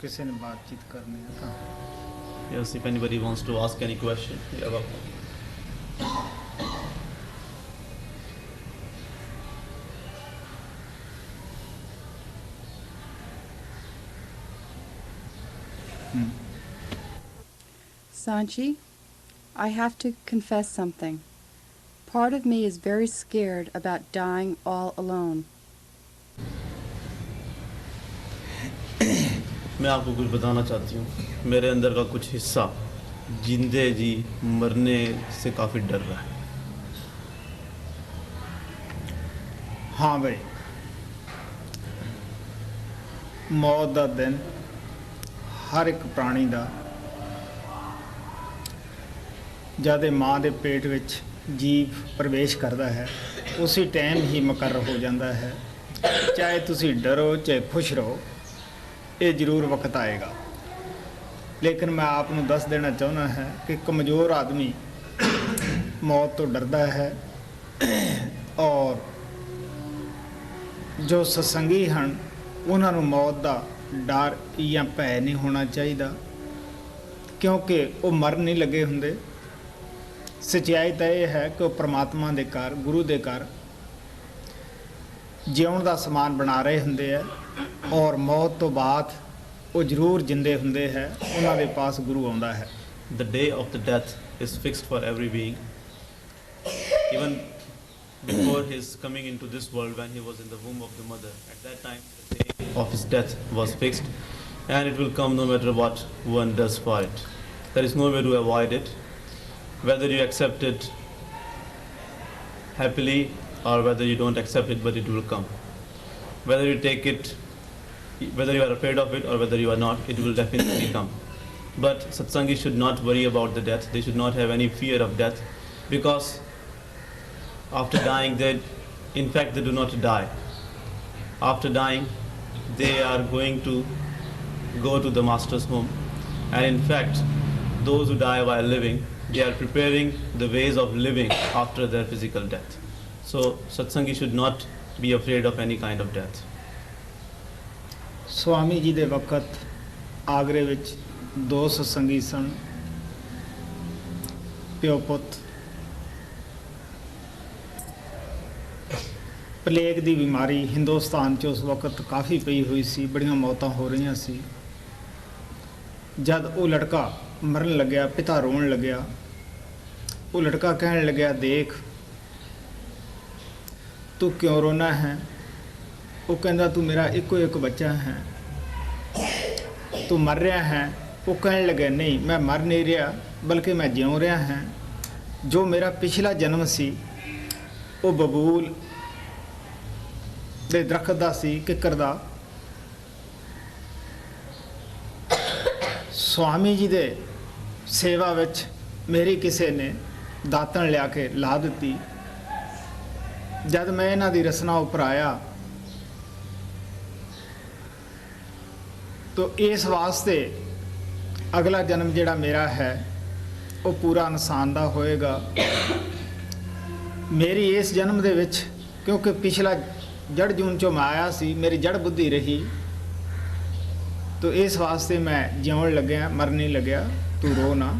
ਕਿਸੇ ਨੇ ਬਾਤਚੀਤ ਕਰਨੀ ਹੈ ਤਾਂ Yes, if anybody wants to ask any question, you are welcome. Sanchi, I have to confess something. Part of me is very scared about dying all alone. मैं आपको कुछ बताना चाहती हूँ. मेरे अंदर का कुछ हिस्सा जिंदे जी मरने से काफ़ी डर रहा है. ਹਾਂ ਬਈ, ਮੌਤ ਦਾ ਦਿਨ ਹਰ ਇੱਕ ਪ੍ਰਾਣੀ ਦਾ ਜਦ ਇਹ ਮਾਂ ਦੇ ਪੇਟ ਵਿੱਚ ਜੀਵ ਪ੍ਰਵੇਸ਼ ਕਰਦਾ ਹੈ ਉਸੇ ਟਾਈਮ ਹੀ ਮੁਕਰਰ ਹੋ ਜਾਂਦਾ ਹੈ. ਚਾਹੇ ਤੁਸੀਂ ਡਰੋ ਚਾਹੇ ਖੁਸ਼ ਰਹੋ, ਇਹ ਜ਼ਰੂਰ ਵਕਤ ਆਏਗਾ. ਲੇਕਿਨ ਮੈਂ ਆਪ ਨੂੰ ਦੱਸ ਦੇਣਾ ਚਾਹੁੰਦਾ ਹੈ ਕਿ ਕਮਜ਼ੋਰ ਆਦਮੀ ਮੌਤ ਤੋਂ ਡਰਦਾ ਹੈ ਔਰ ਜੋ ਸਤਸੰਗੀ ਹਨ ਉਹਨਾਂ ਨੂੰ ਮੌਤ ਦਾ ਡਰ ਜਾਂ ਭੈ ਨਹੀਂ ਹੋਣਾ ਚਾਹੀਦਾ, ਕਿਉਂਕਿ ਉਹ ਮਰਨ ਨਹੀਂ ਲੱਗੇ ਹੁੰਦੇ. ਸੱਚਾਈ ਤਾਂ ਇਹ ਹੈ ਕਿ ਉਹ ਪ੍ਰਮਾਤਮਾ ਦੇ ਘਰ, ਗੁਰੂ ਦੇ ਘਰ ਜਿਉਣ ਦਾ ਸਮਾਨ ਬਣਾ ਰਹੇ ਹੁੰਦੇ ਆ ਔਰ ਮੌਤ ਤੋਂ ਬਾਅਦ ਉਹ ਜ਼ਰੂਰ ਜਿੰਦੇ ਹੁੰਦੇ ਹੈ. ਉਹਨਾਂ ਦੇ ਪਾਸ ਗੁਰੂ ਆਉਂਦਾ ਹੈ. The day of the death is fixed for every being. Even before his coming into this world, when he was in the womb of the mother, at that time the day of his death was fixed, and it will come no matter what one does for it. There is no way to avoid it, whether you accept it happily or whether you don't accept it, but it will come. Whether you take it, whether you are afraid of it or whether you are not, it will definitely come. But Satsangi should not worry about the death. They should not have any fear of death, because after dying, in fact they do not die. After dying, they are going to go to the master's home, and in fact those who die while living, they are preparing the ways of living after their physical death. So Satsangi should not be afraid of any kind of death. Swami ji ਦੇ ਵਕਤ ਆਗਰੇ ਵਿੱਚ ਦੋ ਸਤਸੰਗੀ ਸਨ, ਪਿਓ ਪੁੱਤ. Plague ਦੀ ਬਿਮਾਰੀ ਹਿੰਦੁਸਤਾਨ 'ਚ ਉਸ ਵਕਤ ਕਾਫੀ ਪਈ ਹੋਈ ਸੀ, ਬੜੀਆਂ ਮੌਤਾਂ ਹੋ ਰਹੀਆਂ ਸੀ. ਜਦ ਉਹ ਲੜਕਾ ਮਰਨ ਲੱਗਿਆ, ਪਿਤਾ ਰੋਣ ਲੱਗਿਆ. ਉਹ ਲੜਕਾ ਕਹਿਣ ਲੱਗਿਆ, ਦੇਖ ਤੂੰ ਕਿਉਂ ਰੋਣਾ ਹੈ? ਉਹ ਕਹਿੰਦਾ, ਤੂੰ ਮੇਰਾ ਇੱਕੋ ਇੱਕ ਬੱਚਾ ਹੈ, ਤੂੰ ਮਰ ਰਿਹਾ ਹੈ. ਉਹ ਕਹਿਣ ਲੱਗਿਆ, ਨਹੀਂ ਮੈਂ ਮਰ ਨਹੀਂ ਰਿਹਾ, ਬਲਕਿ ਮੈਂ ਜਿਉਂ ਰਿਹਾ ਹਾਂ. ਜੋ ਮੇਰਾ ਪਿਛਲਾ ਜਨਮ ਸੀ ਉਹ ਬਬੂਲ ਦੇ ਦਰਖਤ ਦਾ ਸੀ, ਕਿੱਕਰ ਦਾ. ਸਵਾਮੀ ਜੀ ਦੇ ਸੇਵਾ ਵਿੱਚ ਮੇਰੀ ਕਿਸੇ ਨੇ ਦਾਤਣ ਲਿਆ ਕੇ ਲਾ ਦਿੱਤੀ. ਜਦ ਮੈਂ ਇਹਨਾਂ ਦੀ ਰਸਨਾ ਉੱਪਰ ਆਇਆ ਤਾਂ ਇਸ ਵਾਸਤੇ ਅਗਲਾ ਜਨਮ ਜਿਹੜਾ ਮੇਰਾ ਹੈ ਉਹ ਪੂਰਾ ਇਨਸਾਨ ਦਾ ਹੋਏਗਾ. ਮੇਰੀ ਇਸ ਜਨਮ ਦੇ ਵਿੱਚ, ਕਿਉਂਕਿ ਪਿਛਲਾ ਜੜ ਜੂਨ ਚੋਂ ਮੈਂ ਆਇਆ ਸੀ, ਮੇਰੀ ਜੜ ਬੁੱਧੀ ਰਹੀ, ਤਾਂ ਇਸ ਵਾਸਤੇ ਮੈਂ ਜਿਉਣ ਲੱਗਿਆ, ਮਰ ਨਹੀਂ ਲੱਗਿਆ. ਤੂੰ ਰੋ ਨਾ.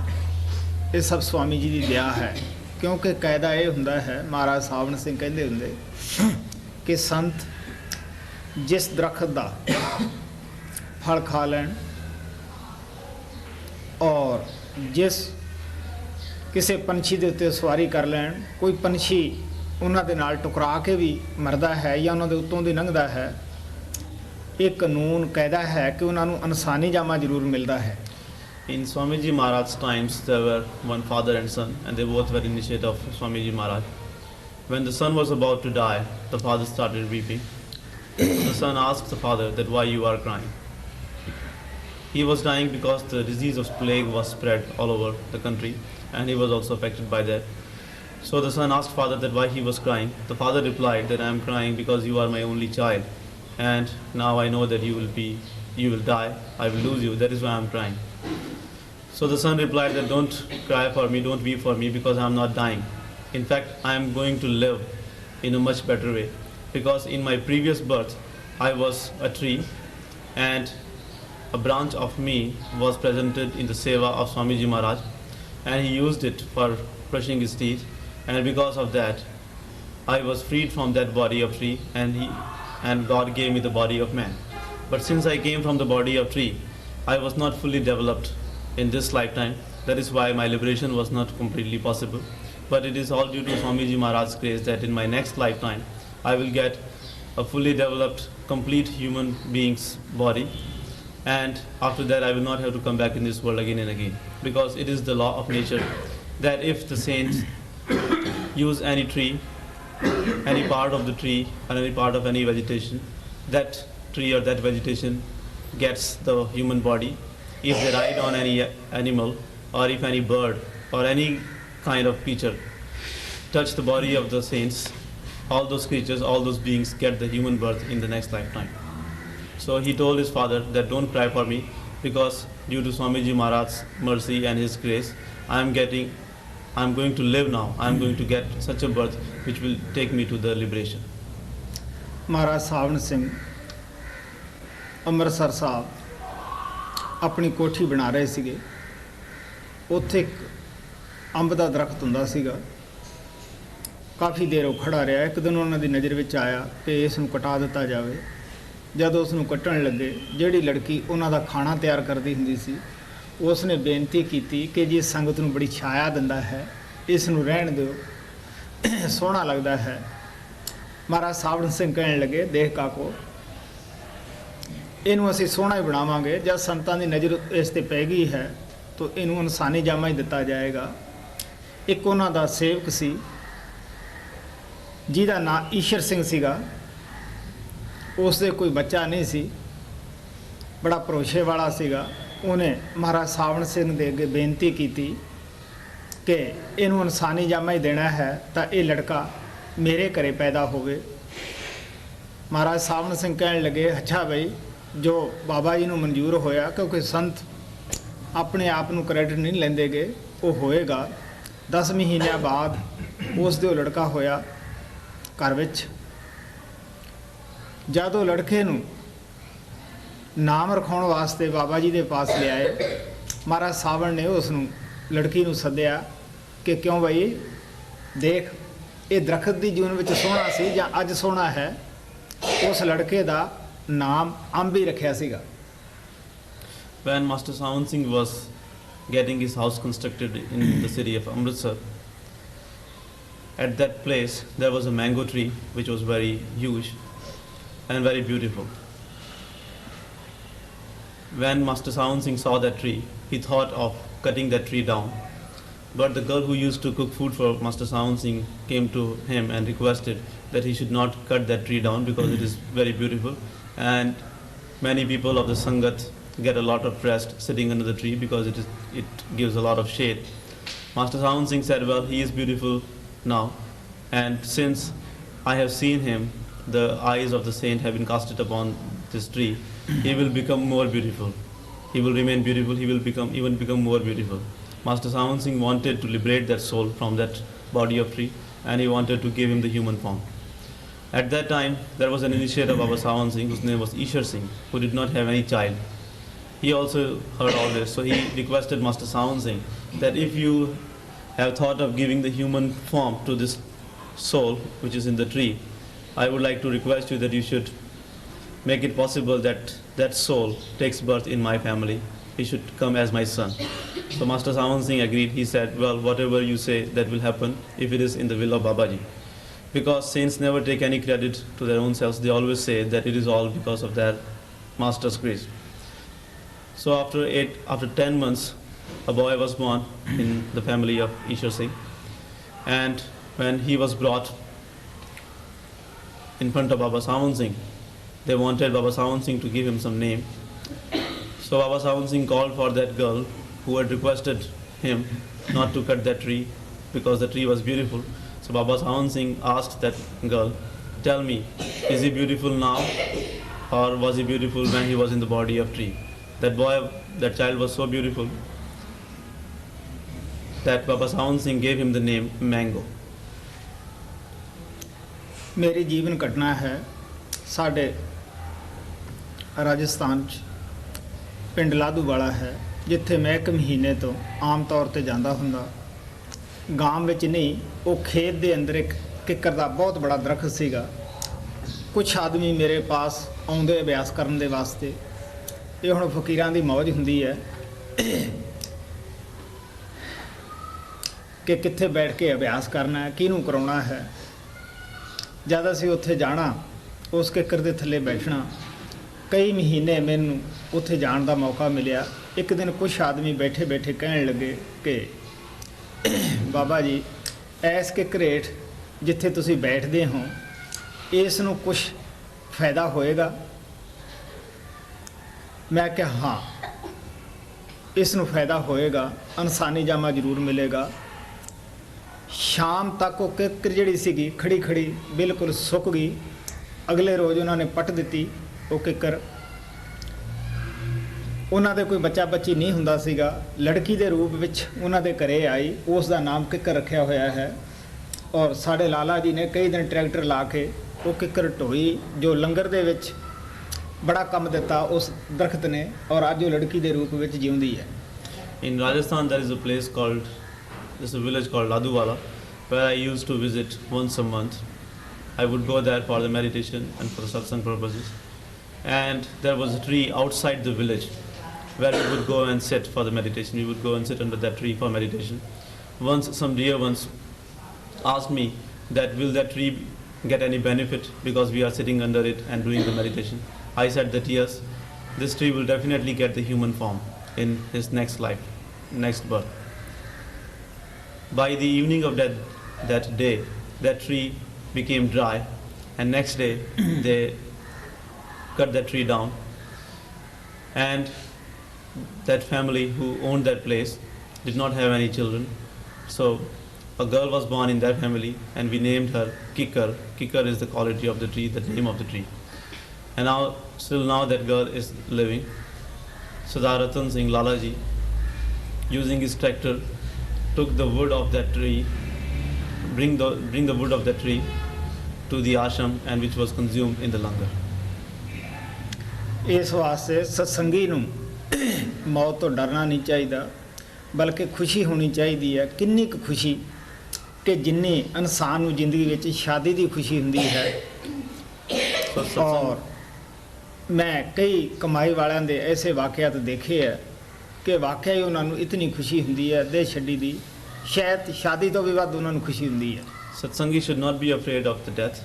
ਇਹ ਸਭ ਸਵਾਮੀ ਜੀ ਦੀ ਦਇਆ ਹੈ, ਕਿਉਂਕਿ ਕਾਇਦਾ ਇਹ ਹੁੰਦਾ ਹੈ, ਮਹਾਰਾਜ ਸਾਵਣ ਸਿੰਘ ਕਹਿੰਦੇ ਹੁੰਦੇ ਕਿ ਸੰਤ ਜਿਸ ਦਰਖਤ ਦਾ ਫਲ ਖਾ ਲੈਣ ਔਰ ਜਿਸ ਕਿਸੇ ਪੰਛੀ ਦੇ ਉੱਤੇ ਸਵਾਰੀ ਕਰ ਲੈਣ, ਕੋਈ ਪੰਛੀ ਉਹਨਾਂ ਦੇ ਨਾਲ ਟਕਰਾ ਕੇ ਵੀ ਮਰਦਾ ਹੈ ਜਾਂ ਉਹਨਾਂ ਦੇ ਉੱਤੋਂ ਦੀ ਲੰਘਦਾ ਹੈ, ਇਹ ਕਾਨੂੰਨ ਕਾਇਦਾ ਹੈ ਕਿ ਉਹਨਾਂ ਨੂੰ ਇਨਸਾਨੀ ਜਾਮਾ ਜ਼ਰੂਰ ਮਿਲਦਾ ਹੈ. In Swamiji Maharaj's times, there were one father and son, and they both were initiated of Swamiji Maharaj. When the son was about to die, the father started weeping. The son asked the father that why you are crying. He was dying because the disease of plague was spread all over the country, and he was also affected by that. So the son asked father that why he was crying. The father replied that I am crying because you are my only child, and now I know that you will die, I will lose you, that is why I am crying. So the son replied that don't cry for me, don't weep for me, because I am not dying. In fact, I am going to live in a much better way, because in my previous birth I was a tree, and a branch of me was presented in the seva of Swamiji Maharaj, and he used it for brushing his teeth, and because of that I was freed from that body of tree, and God gave me the body of man. But since I came from the body of tree, I was not fully developed in this lifetime. That is why my liberation was not completely possible. But it is all due to Swamiji Maharaj's grace that in my next lifetime I will get a fully developed, complete human being's body, and after that I will not have to come back in this world again and again, because it is the law of nature that if the saints use any tree, any part of the tree or any part of any vegetation, that tree or that vegetation gets the human body. If they ride on any animal, or if any bird or any kind of creature touch the body of the saints, all those creatures, all those beings get the human birth in the next lifetime. So he told his father that don't cry for me, because due to Swamiji Maharaj's mercy and his grace, I'm going to live now. I'm going to get such a birth which will take me to the liberation. महाराज सावन सिंह ਅੰਮ੍ਰਿਤਸਰ ਸਾਹਿਬ ਆਪਣੀ ਕੋਠੀ ਬਣਾ ਰਹੇ ਸੀਗੇ। ਉੱਥੇ ਇੱਕ ਅੰਬ ਦਾ ਦਰਖਤ ਹੁੰਦਾ ਸੀਗਾ। ਕਾਫੀ ਦੇਰ ਉਹ ਖੜਾ ਰਿਹਾ। ਇੱਕ ਦਿਨ ਉਹਨਾਂ ਦੀ ਨਜ਼ਰ ਵਿੱਚ ਆਇਆ ਕਿ ਇਸ ਨੂੰ ਕਟਾ ਦਿੱਤਾ ਜਾਵੇ। ਜਦੋਂ ਉਸ ਨੂੰ ਕੱਟਣ ਲੱਗੇ, ਜਿਹੜੀ ਲੜਕੀ ਉਹਨਾਂ ਦਾ ਖਾਣਾ ਤਿਆਰ ਕਰਦੀ ਹੁੰਦੀ ਸੀ, ਉਸ ਨੇ ਬੇਨਤੀ ਕੀਤੀ ਕਿ ਜੀ ਸੰਗਤ ਨੂੰ ਬੜੀ ਛਾਇਆ ਦਿੰਦਾ ਹੈ, ਇਸ ਨੂੰ ਰਹਿਣ ਦਿਓ, ਸੋਹਣਾ ਲੱਗਦਾ ਹੈ। ਮਹਾਰਾਜ ਸਾਵਣ ਸਿੰਘ ਕਹਿਣ ਲੱਗੇ, ਦੇਖ ਕਾਕੋ, ਇਹਨੂੰ ਅਸੀਂ ਸੋਹਣਾ ਹੀ ਬਣਾਵਾਂਗੇ। ਜਦ ਸੰਤਾਂ ਦੀ ਨਜ਼ਰ ਇਸ 'ਤੇ ਪੈ ਗਈ ਹੈ ਤਾਂ ਇਹਨੂੰ ਇਨਸਾਨੀ ਜਾਮਾ ਹੀ ਦਿੱਤਾ ਜਾਏਗਾ। ਇੱਕ ਉਹਨਾਂ ਦਾ ਸੇਵਕ ਸੀ ਜਿਹਦਾ ਨਾਂ ਈਸ਼ਰ ਸਿੰਘ ਸੀਗਾ। ਉਸ ਦੇ ਕੋਈ ਬੱਚਾ ਨਹੀਂ ਸੀ, ਬੜਾ ਭਰੋਸੇ ਵਾਲਾ ਸੀਗਾ। ਉਹਨੇ ਮਹਾਰਾਜ ਸਾਵਣ ਸਿੰਘ ਦੇ ਅੱਗੇ ਬੇਨਤੀ ਕੀਤੀ ਕਿ ਇਹਨੂੰ ਇਨਸਾਨੀ ਜਾਮਾ ਹੀ ਦੇਣਾ ਹੈ ਤਾਂ ਇਹ ਲੜਕਾ ਮੇਰੇ ਘਰੇ ਪੈਦਾ ਹੋਵੇ। ਮਹਾਰਾਜ ਸਾਵਣ ਸਿੰਘ ਕਹਿਣ ਲੱਗੇ, ਅੱਛਾ ਬਈ, ਜੋ ਬਾਬਾ ਜੀ ਨੂੰ ਮਨਜ਼ੂਰ ਹੋਇਆ, ਕਿਉਂਕਿ ਸੰਤ ਆਪਣੇ ਆਪ ਨੂੰ ਕ੍ਰੈਡਿਟ ਨਹੀਂ ਲੈਂਦੇ ਗੇ, ਉਹ ਹੋਏਗਾ। 10 ਮਹੀਨਿਆਂ ਬਾਅਦ ਉਸ ਦੇ ਉਹ ਲੜਕਾ ਹੋਇਆ ਘਰ ਵਿੱਚ। ਜਦ ਉਹ ਲੜਕੇ ਨੂੰ ਨਾਮ ਰਖਾਉਣ ਵਾਸਤੇ ਬਾਬਾ ਜੀ ਦੇ ਪਾਸ ਲਿਆਏ, ਮਹਾਰਾਜ ਸਾਵਣ ਨੇ ਉਸ ਨੂੰ ਲੜਕੀ ਨੂੰ ਸੱਦਿਆ ਕਿ ਕਿਉਂ ਬਈ, ਦੇਖ ਇਹ ਦਰਖਤ ਦੀ ਜੂਨ ਵਿੱਚ ਸੋਹਣਾ ਸੀ ਜਾਂ ਅੱਜ ਸੋਹਣਾ ਹੈ। ਉਸ ਲੜਕੇ ਦਾ ਨਾਮ ਅੰਬ ਹੀ ਰੱਖਿਆ ਸੀਗਾ। When Master Sawan Singh was getting his house constructed in the city of Amritsar, at that place there was a mango tree which was very huge and very beautiful. When Master Sawan Singh saw that tree, he thought of cutting that tree down. But the girl who used to cook food for Master Sawan Singh came to him and requested that he should not cut that tree down because it is very beautiful, and many people of the Sangat get a lot of rest sitting under the tree because it gives a lot of shade. Master Sawan Singh said, well, he is beautiful now, and since I have seen him, the eyes of the saint have been casted upon this tree, he will become more beautiful. He will remain beautiful, he will become more beautiful. Master Sawan Singh wanted to liberate that soul from that body of tree, and he wanted to give him the human form. At that time, there was an initiate of Baba Sawan Singh whose name was Ishar Singh, who did not have any child. He also heard all this, so he requested Master Sawan Singh that if you have thought of giving the human form to this soul which is in the tree, I would like to request you that you should make it possible that that soul takes birth in my family. He should come as my son. So Master Sawan Singh agreed. He said, well, whatever you say, that will happen if it is in the will of Babaji. Because saints never take any credit to their own selves. They always say that it is all because of their master's grace. So after 10 months, a boy was born in the family of Ishar Singh. And when he was brought in front of Baba Sawan Singh, they wanted Baba Sawan Singh to give him some name. So Baba Sawan Singh called for that girl who had requested him not to cut that tree because the tree was beautiful. So Baba Sawan Singh asked that girl, tell me, is he beautiful now or was he beautiful when he was in the body of tree? That child was so beautiful that Baba Sawan Singh gave him the name Mango. मेरी जीवन घटना है साढ़े राजस्थान ਪਿੰਡ ਲਾਧੂਵਾਲਾ ਹੈ, ਜਿੱਥੇ ਮੈਂ 1 ਮਹੀਨੇ ਤੋਂ ਆਮ ਤੌਰ ਤੇ ਜਾਂਦਾ ਹੁੰਦਾ। ਗਾਂਵ ਵਿੱਚ ਨਹੀਂ, ਉਹ ਖੇਤ ਦੇ ਅੰਦਰ ਇੱਕ ਕਿੱਕਰ ਦਾ ਬਹੁਤ ਬੜਾ ਦਰਖਤ ਸੀਗਾ। ਕੁਛ ਆਦਮੀ ਮੇਰੇ ਪਾਸ ਆਉਂਦੇ ਅਭਿਆਸ ਕਰਨ ਦੇ ਵਾਸਤੇ। ਇਹ ਹੁਣ ਫਕੀਰਾਂ ਦੀ ਮੌਜ ਹੁੰਦੀ ਹੈ ਕਿ ਕਿੱਥੇ ਬੈਠ ਕੇ ਅਭਿਆਸ ਕਰਨਾ ਹੈ, ਕਿਹਨੂੰ ਕਰਾਉਣਾ ਹੈ। ਜਦ ਅਸੀਂ ਉੱਥੇ ਜਾਣਾ, ਉਸ ਕਿੱਕਰ ਦੇ ਥੱਲੇ ਬੈਠਣਾ, ਕਈ ਮਹੀਨੇ ਮੈਨੂੰ ਉੱਥੇ ਜਾਣ ਦਾ ਮੌਕਾ ਮਿਲਿਆ। ਇੱਕ ਦਿਨ ਕੁਛ ਆਦਮੀ ਬੈਠੇ ਬੈਠੇ ਕਹਿਣ ਲੱਗੇ ਕਿ ਬਾਬਾ ਜੀ, ਐਸ ਕਿੱਕਰ ਹੇਠ ਜਿੱਥੇ ਤੁਸੀਂ ਬੈਠਦੇ ਹੋ, ਇਸ ਨੂੰ ਕੁਛ ਫਾਇਦਾ ਹੋਏਗਾ? ਮੈਂ ਕਿਹਾ ਹਾਂ, ਇਸ ਨੂੰ ਫਾਇਦਾ ਹੋਏਗਾ, ਇਨਸਾਨੀ ਜਾਮਾ ਜ਼ਰੂਰ ਮਿਲੇਗਾ। ਸ਼ਾਮ ਤੱਕ ਉਹ ਕਿੱਕਰ ਜਿਹੜੀ ਸੀਗੀ ਖੜੀ ਖੜੀ ਬਿਲਕੁਲ ਸੁੱਕ ਗਈ। ਅਗਲੇ ਰੋਜ਼ ਉਹਨਾਂ ਨੇ ਪੱਟ ਦਿੱਤੀ ਉਹ ਕਿੱਕਰ। ਉਹਨਾਂ ਦੇ ਕੋਈ ਬੱਚਾ ਬੱਚੀ ਨਹੀਂ ਹੁੰਦਾ ਸੀਗਾ। ਲੜਕੀ ਦੇ ਰੂਪ ਵਿੱਚ ਉਹਨਾਂ ਦੇ ਘਰੇ ਆਈ, ਉਸ ਦਾ ਨਾਮ ਕਿੱਕਰ ਰੱਖਿਆ ਹੋਇਆ ਹੈ। ਔਰ ਸਾਡੇ ਲਾਲਾ ਜੀ ਨੇ ਕਈ ਦਿਨ ਟਰੈਕਟਰ ਲਾ ਕੇ ਉਹ ਕਿੱਕਰ ਢੋਈ, ਜੋ ਲੰਗਰ ਦੇ ਵਿੱਚ ਬੜਾ ਕੰਮ ਦਿੱਤਾ ਉਸ ਦਰਖਤ ਨੇ, ਔਰ ਅੱਜ ਉਹ ਲੜਕੀ ਦੇ ਰੂਪ ਵਿੱਚ ਜਿਉਂਦੀ ਹੈ। In Rajasthan, there is a place called, there's a village called Ladhuwala, where I used to visit once a month. I would go there for the meditation and for the satsang purposes. And there was a tree outside the village where we would go and sit for the meditation. We would go and sit under that tree for meditation. Once some dear ones asked me that will that tree get any benefit because we are sitting under it and doing the meditation. I said that yes, this tree will definitely get the human form in his next life, next birth. By the evening of that day, that tree became dry, and next day they cut that tree down, and that family who owned that place did not have any children. So a girl was born in that family, and we named her Kikkar. Kikkar is the quality of the tree, the name of the tree. And now, still now that girl is living. Satsang Singh Lalaji, using his tractor, took the wood of that tree, bring the wood of that tree to the ashram, and which was consumed in the langar. ਇਸ ਵਾਸਤੇ ਸਤਸੰਗੀ ਨੂੰ ਮੌਤ ਤੋਂ ਡਰਨਾ ਨਹੀਂ ਚਾਹੀਦਾ, ਬਲਕਿ ਖੁਸ਼ੀ ਹੋਣੀ ਚਾਹੀਦੀ ਹੈ। ਕਿੰਨੀ ਕੁ ਖੁਸ਼ੀ ਕਿ ਜਿੰਨੀ ਇਨਸਾਨ ਨੂੰ ਜ਼ਿੰਦਗੀ ਵਿੱਚ ਸ਼ਾਦੀ ਦੀ ਖੁਸ਼ੀ ਹੁੰਦੀ ਹੈ। ਔਰ ਮੈਂ ਕਈ ਕਮਾਈ ਵਾਲਿਆਂ ਦੇ ਐਸੇ ਵਾਕਿਆਤ ਦੇਖੇ ਹੈ ਕਿ ਵਾਕਿਆ ਹੀ ਉਹਨਾਂ ਨੂੰ ਇਤਨੀ ਖੁਸ਼ੀ ਹੁੰਦੀ ਹੈ ਦੇਹ ਛੱਡੀ ਦੀ, ਸ਼ਾਇਦ ਸ਼ਾਦੀ ਤੋਂ ਵੀ ਵੱਧ ਉਹਨਾਂ ਨੂੰ ਖੁਸ਼ੀ ਹੁੰਦੀ ਹੈ। Satsangi should not be afraid of the death.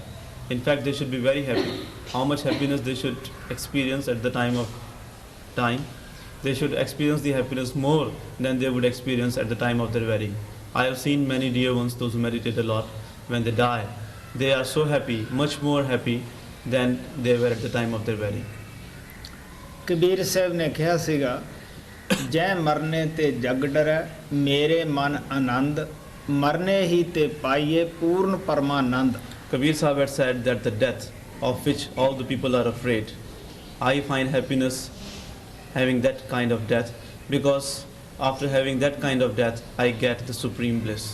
In fact, they should be very happy. How much happiness they should experience at the time of dying. They should experience the happiness more than they would experience at the time of their wedding. I have seen many dear ones, those who meditate a lot, when they die, they are so happy, much more happy than they were at the time of their wedding. Kabir Sahib ਨੇ ਕਿਹਾ ਸੀਗਾ, ਜੈ ਮਰਨੇ ਤੇ ਜਗ ਡਰੈ, ਮੇਰੇ ਮਨ ਆਨੰਦ, ਮਰਨੇ ਹੀ ਤੇ ਪਾਈਏ ਪੂਰਨ Parmanand. Kabir Sahib had said that the death of which all the people are afraid, I find happiness having that kind of death, because after having that kind of death, I get the supreme bliss.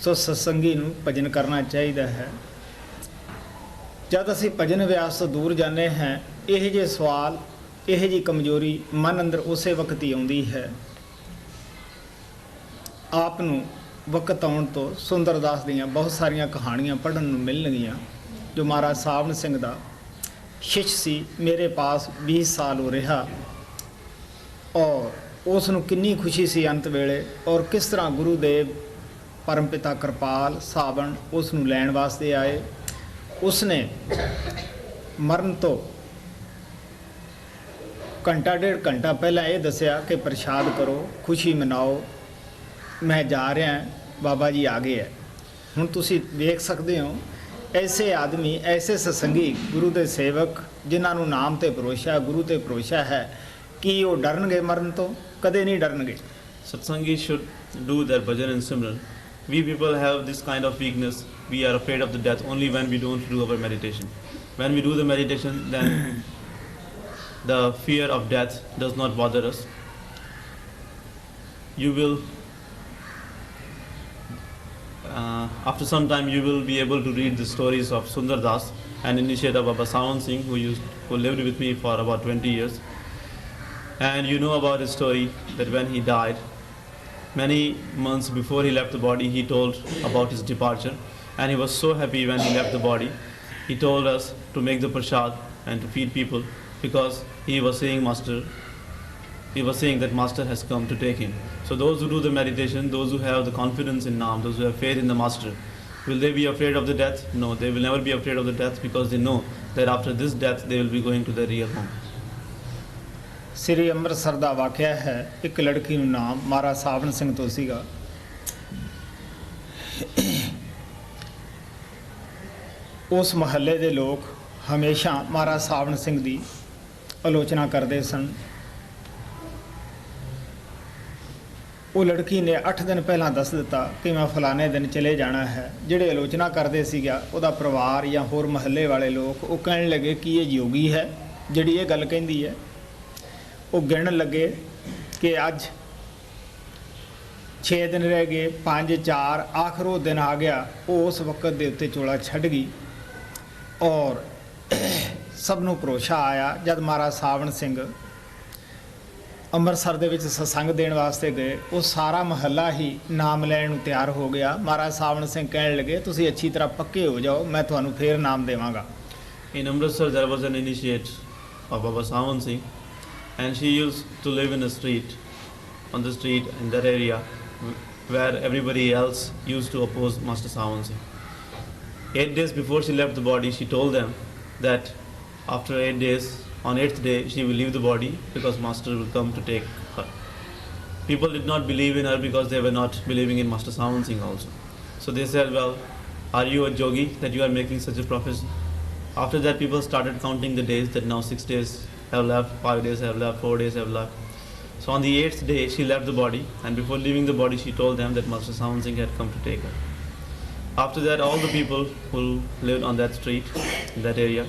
ਸੋ ਸਤਸੰਗੀ ਨੂੰ ਭਜਨ ਕਰਨਾ ਚਾਹੀਦਾ ਹੈ। ਜਦ ਅਸੀਂ ਭਜਨ ਅਭਿਆਸ ਤੋਂ ਦੂਰ ਜਾਂਦੇ ਹਾਂ, ਇਹ ਜਿਹੇ ਸਵਾਲ, ਇਹ ਜਿਹੀ ਕਮਜ਼ੋਰੀ ਮਨ ਅੰਦਰ ਉਸੇ ਵਕਤ ਹੀ ਆਉਂਦੀ ਹੈ। ਆਪ ਨੂੰ ਵਕਤ ਆਉਣ ਤੋਂ ਸੁੰਦਰਦਾਸ ਦੀਆਂ ਬਹੁਤ ਸਾਰੀਆਂ ਕਹਾਣੀਆਂ ਪੜ੍ਹਨ ਨੂੰ ਮਿਲਣਗੀਆਂ। ਜੋ ਮਹਾਰਾਜ ਸਾਹਿਬ ਸਿੰਘ ਦਾ ਸ਼ਿਸ਼ ਸੀ, ਮੇਰੇ ਪਾਸ 20 ਸਾਲ ਹੋ ਰਿਹਾ, ਔਰ ਉਸ ਨੂੰ ਕਿੰਨੀ ਖੁਸ਼ੀ ਸੀ ਅੰਤ ਵੇਲੇ, ਔਰ ਕਿਸ ਤਰ੍ਹਾਂ ਗੁਰੂ ਦੇਵ ਪਰਮ ਪਿਤਾ ਕਿਰਪਾਲ ਸਾਵਣ ਉਸ ਨੂੰ ਲੈਣ ਵਾਸਤੇ ਆਏ। ਉਸਨੇ ਮਰਨ ਤੋਂ ਘੰਟਾ ਡੇਢ ਘੰਟਾ ਪਹਿਲਾਂ ਇਹ ਦੱਸਿਆ ਕਿ ਪ੍ਰਸ਼ਾਦ ਕਰੋ, ਖੁਸ਼ੀ ਮਨਾਓ, ਮੈਂ ਜਾ ਰਿਹਾ, ਬਾਬਾ ਜੀ ਆ ਗਏ ਹੈ। ਹੁਣ ਤੁਸੀਂ ਵੇਖ ਸਕਦੇ ਹੋ, ਐਸੇ ਆਦਮੀ, ਐਸੇ ਸਤਸੰਗੀ, ਗੁਰੂ ਦੇ ਸੇਵਕ, ਜਿਨ੍ਹਾਂ ਨੂੰ ਨਾਮ ਤੇ ਭਰੋਸਾ, ਗੁਰੂ ਤੇ ਭਰੋਸਾ ਹੈ, ਕੀ ਉਹ ਡਰਨਗੇ ਮਰਨ ਤੋਂ? ਕਦੇ ਨਹੀਂ ਡਰਨਗੇ। Satsangi should do their bhajan and simran. We people have this kind of weakness. We are afraid of the death only when we don't do our meditation. When we do the meditation, then the fear of death does not bother us. You will, after some time, you will be able to read the stories of Sundar Das, an initiate of Baba Sant Singh, who lived with me for about 20 years. And you know about his story that when he died, many months before he left the body, he told about his departure. And he was so happy when he left the body. He told us to make the prasad and to feed people because he was saying that Master has come to take him. So those who do the meditation, those who have the confidence in Naam, those who have faith in the Master, will they be afraid of the death? No, they will never be afraid of the death because they know that after this death they will be going to their real home. ਸ੍ਰੀ ਅੰਮ੍ਰਿਤਸਰ ਦਾ ਵਾਕਿਆ ਹੈ। ਇੱਕ ਲੜਕੀ ਨੂੰ ਨਾਮ ਮਹਾਰਾਜ ਸਾਵਣ ਸਿੰਘ ਤੋਂ ਸੀਗਾ। ਉਸ ਮਹੱਲੇ ਦੇ ਲੋਕ ਹਮੇਸ਼ਾ ਮਹਾਰਾਜ ਸਾਵਣ ਸਿੰਘ ਦੀ ਆਲੋਚਨਾ ਕਰਦੇ ਸਨ। ਉਹ ਲੜਕੀ ਨੇ 8 ਦਿਨ ਪਹਿਲਾਂ ਦੱਸ ਦਿੱਤਾ ਕਿ ਮੈਂ ਫਲਾਣੇ ਦਿਨ ਚਲੇ ਜਾਣਾ ਹੈ। ਜਿਹੜੇ ਆਲੋਚਨਾ ਕਰਦੇ ਸੀਗਾ ਉਹਦਾ ਪਰਿਵਾਰ ਜਾਂ ਹੋਰ ਮਹੱਲੇ ਵਾਲੇ ਲੋਕ ਉਹ ਕਹਿਣ ਲੱਗੇ ਕਿ ਇਹ ਯੋਗੀ ਹੈ ਜਿਹੜੀ ਇਹ ਗੱਲ ਕਹਿੰਦੀ ਹੈ। ਉਹ ਗਿਣਨ ਲੱਗੇ ਕਿ ਅੱਜ 6 ਦਿਨ ਰਹਿ ਗਏ, 5 4 ਆਖਰ ਉਹ ਦਿਨ ਆ ਗਿਆ। ਉਹ ਉਸ ਵਕਤ ਦੇ ਉੱਤੇ ਚੋਲਾ ਛੱਡ ਗਈ ਔਰ ਸਭ ਨੂੰ ਭਰੋਸਾ ਆਇਆ। ਜਦ ਮਹਾਰਾਜ ਸਾਵਣ ਸਿੰਘ ਅੰਮ੍ਰਿਤਸਰ ਦੇ ਵਿੱਚ ਸਤਸੰਗ ਦੇਣ ਵਾਸਤੇ ਗਏ, ਉਹ ਸਾਰਾ ਮਹੱਲਾ ਹੀ ਨਾਮ ਲੈਣ ਨੂੰ ਤਿਆਰ ਹੋ ਗਿਆ। ਮਹਾਰਾਜ ਸਾਵਣ ਸਿੰਘ ਕਹਿਣ ਲੱਗੇ ਤੁਸੀਂ ਅੱਛੀ ਤਰ੍ਹਾਂ ਪੱਕੇ ਹੋ ਜਾਓ, ਮੈਂ ਤੁਹਾਨੂੰ ਫੇਰ ਨਾਮ ਦੇਵਾਂਗਾ। In Amritsar there was an initiate of Baba Sawan Singh, and she used to live in a street, on the street in that area where everybody else used to oppose Master Sawan Singh. 8 days before she left the body, she told them that after 8 days, on 8th day, she will leave the body because Master will come to take her. People did not believe in her because they were not believing in Master Sawan Singh also. So they said, well, are you a yogi that you are making such a prophecy? After that, people started counting the days, that now 6 days have left, 5 days have left, 4 days have left. So on the 8th day, she left the body, and before leaving the body, she told them that Master Sawan Singh had come to take her. After that, all the people who lived on that street, in that area,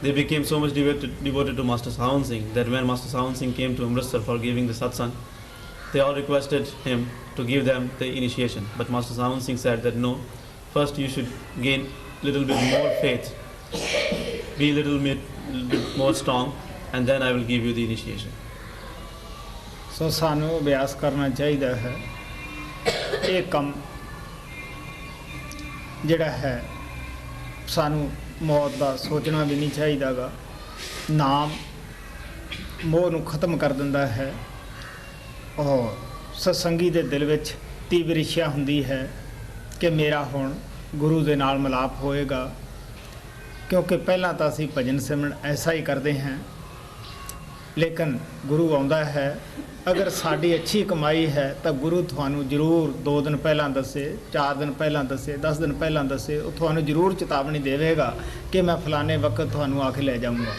they became so much devoted to Master Sawan Singh that when Master Sawan Singh came to Amritsar for giving the Satsang, they all requested him to give them the initiation. But Master Sawan Singh said that no, first you should gain little bit more faith, be little bit more strong, and then I will give you the initiation. ਸੋ ਸਾਨੂੰ ਅਭਿਆਸ ਕਰਨਾ ਚਾਹੀਦਾ ਹੈ। ਇਹ ਕੰਮ ਜਿਹੜਾ ਹੈ ਸਾਨੂੰ ਮੌਤ ਦਾ ਸੋਚਣਾ ਵੀ ਨਹੀਂ ਚਾਹੀਦਾ ਗਾ। ਨਾਮ ਮੋਹ ਨੂੰ ਖਤਮ ਕਰ ਦਿੰਦਾ ਹੈ ਔਰ ਸਤਸੰਗੀ ਦੇ ਦਿਲ ਵਿੱਚ ਤੀਵਰ ਇੱਛਾ ਹੁੰਦੀ ਹੈ ਕਿ ਮੇਰਾ ਹੁਣ ਗੁਰੂ ਦੇ ਨਾਲ ਮਿਲਾਪ ਹੋਏਗਾ, ਕਿਉਂਕਿ ਪਹਿਲਾਂ ਤਾਂ ਅਸੀਂ ਭਜਨ ਸਿਮਰਨ ਐਸਾ ਹੀ ਕਰਦੇ ਹਾਂ, ਲੇਕਿਨ ਗੁਰੂ ਆਉਂਦਾ ਹੈ। ਅਗਰ ਸਾਡੀ ਅੱਛੀ ਕਮਾਈ ਹੈ ਤਾਂ ਗੁਰੂ ਤੁਹਾਨੂੰ ਜ਼ਰੂਰ 2 ਦਿਨ ਪਹਿਲਾਂ ਦੱਸੇ, 4 ਦਿਨ ਪਹਿਲਾਂ ਦੱਸੇ, 10 ਦਿਨ ਪਹਿਲਾਂ ਦੱਸੇ, ਉਹ ਤੁਹਾਨੂੰ ਜ਼ਰੂਰ ਚੇਤਾਵਨੀ ਦੇਵੇਗਾ ਕਿ ਮੈਂ ਫਲਾਣੇ ਵਕਤ ਤੁਹਾਨੂੰ ਆ ਕੇ ਲੈ ਜਾਊਂਗਾ।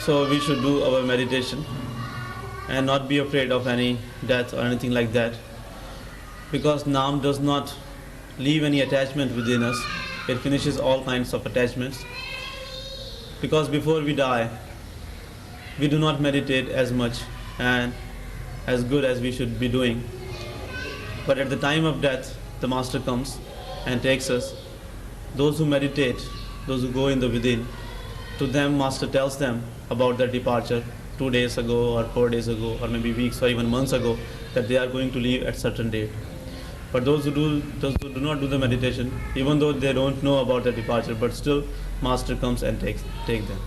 So we should do our meditation and not be afraid of any death or anything like that, because Naam does not leave any attachment within us. It finishes all kinds of attachments. Because before we die, we do not meditate as much and as good as we should be doing. But at the time of death, the Master comes and takes us. Those who meditate, those who go in the within, to them Master tells them about their departure 2 days ago or 4 days ago or maybe weeks or even months ago, that they are going to leave at certain date. But those who do not do the meditation, even though they don't know about their departure, but still Master comes and take them.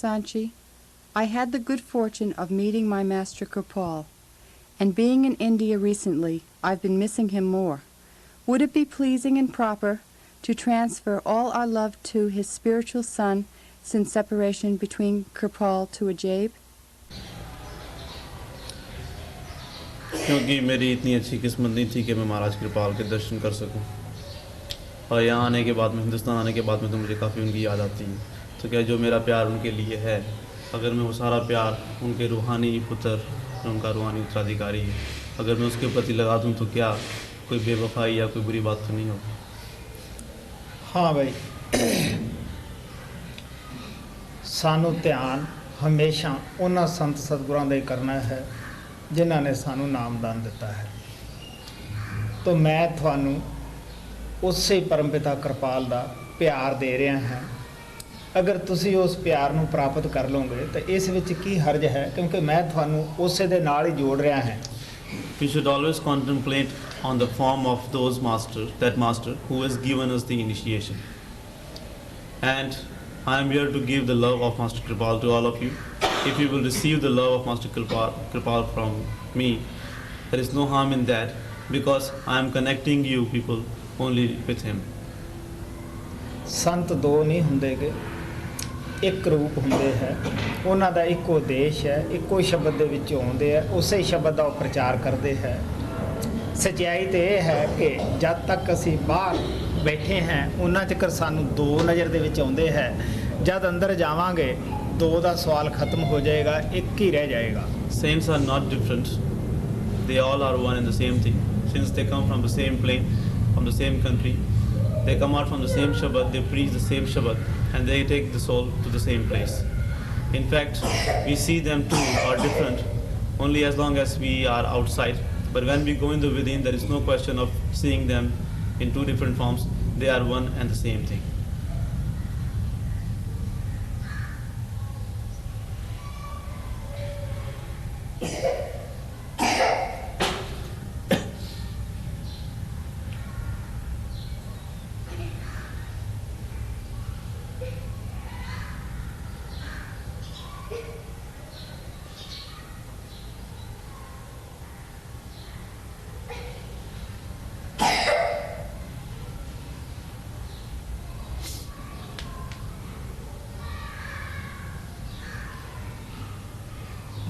Sanchi, I had the good fortune of meeting my master Kirpal, and being in India recently, I've been missing him more. Would it be pleasing and proper to transfer all our love to his spiritual son since separation between Kirpal to Ajaib? क्योंकि मेरी इतनी अच्छी किस्मत नहीं थी कि मैं महाराज कृपाल के दर्शन कर सकूं, और यहाँ आने के बाद में, हिंदुस्तान आने के बाद में तो मुझे काफ़ी उनकी याद आती है। तो क्या जो मेरा प्यार उनके लिए है, अगर मैं वो सारा प्यार उनके रूहानी पुत्र, उनका रूहानी उत्तराधिकारी है, अगर मैं उसके प्रति लगा दूँ तो क्या कोई बेवफाई या कोई बुरी बात तो नहीं होगी? हाँ भाई, सानू ध्यान हमेशा उन्हां संत सतगुरां दा ही करना है जिन्हां ने सानू नामदान दिता है। तो मैं थानू उसे परमपिता कृपाल दा प्यार दे रहा है। अगर तुसी उस प्यार नू प्राप्त कर लोगे तो इस विच की हर्ज है, क्योंकि मैं थानू उसे दे नाल ही जोड़ रहा है। We should always contemplate on the form of that master who has given us the initiation. And I am here to give the love of Master Kripal to all of you. If you will receive the love of Master Kripal from me, there is no harm in that, because I am connecting you people only with him. संत दो नहीं हुंदे गे, एक रूप हुंदे है, उन्हां दा इक्को देश है, इक्को शब्द दे विच आउंदे है, उसे शब्द दा प्रचार करते हैं। सच्चाई तो यह है कि जब तक असी बाहर बैठे हैं उन्ना चक्कर सानू दो नज़र दे विच आउंदे है, जब अंदर जावांगे दो दा सवाल खत्म हो जाएगा, एक ही रह जाएगा। Saints are not different, they all are one and the same thing. Since they come from the same plane, from the same country, they come out from the same Shabbat, they preach the same Shabbat, and they take the soul to the same place. In fact, we see them too are different only as long as we are outside. But when we go in the within, there is no question of seeing them in two different forms. They are one and the same thing.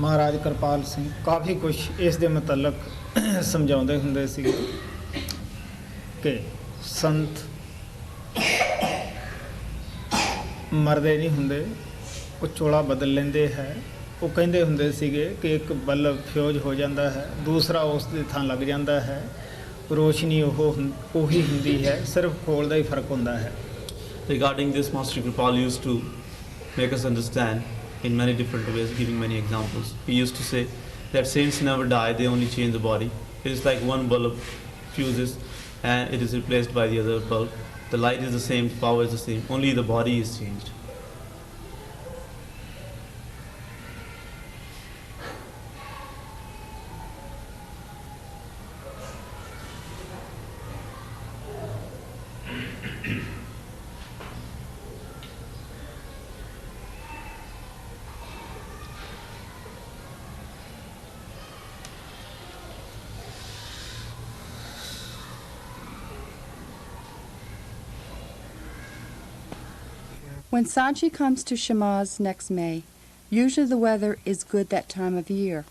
महाराज कृपाल सिंह काफ़ी कुछ इस दे मतलब समझाते हुंदे सी कि संत मरदे नहीं हुंदे, वो चोला बदल लेंदे है। वो कहंदे हुंदे सीगे कि एक बल्ब फ्यूज हो जाता है, दूसरा उस दे थां लग जाता है, रोशनी ओही हुंदी है, सिर्फ खोल दा ही फर्क हुंदा है। Regarding this, Master Kripal used to make us understand in many different ways, giving many examples. He used to say that saints never die, they only change the body. It is like one bulb fuses and it is replaced by the other bulb. The light is the same, the power is the same, only the body is changed. When Sanchi comes to Shamaz next May, usually the weather is good that time of year,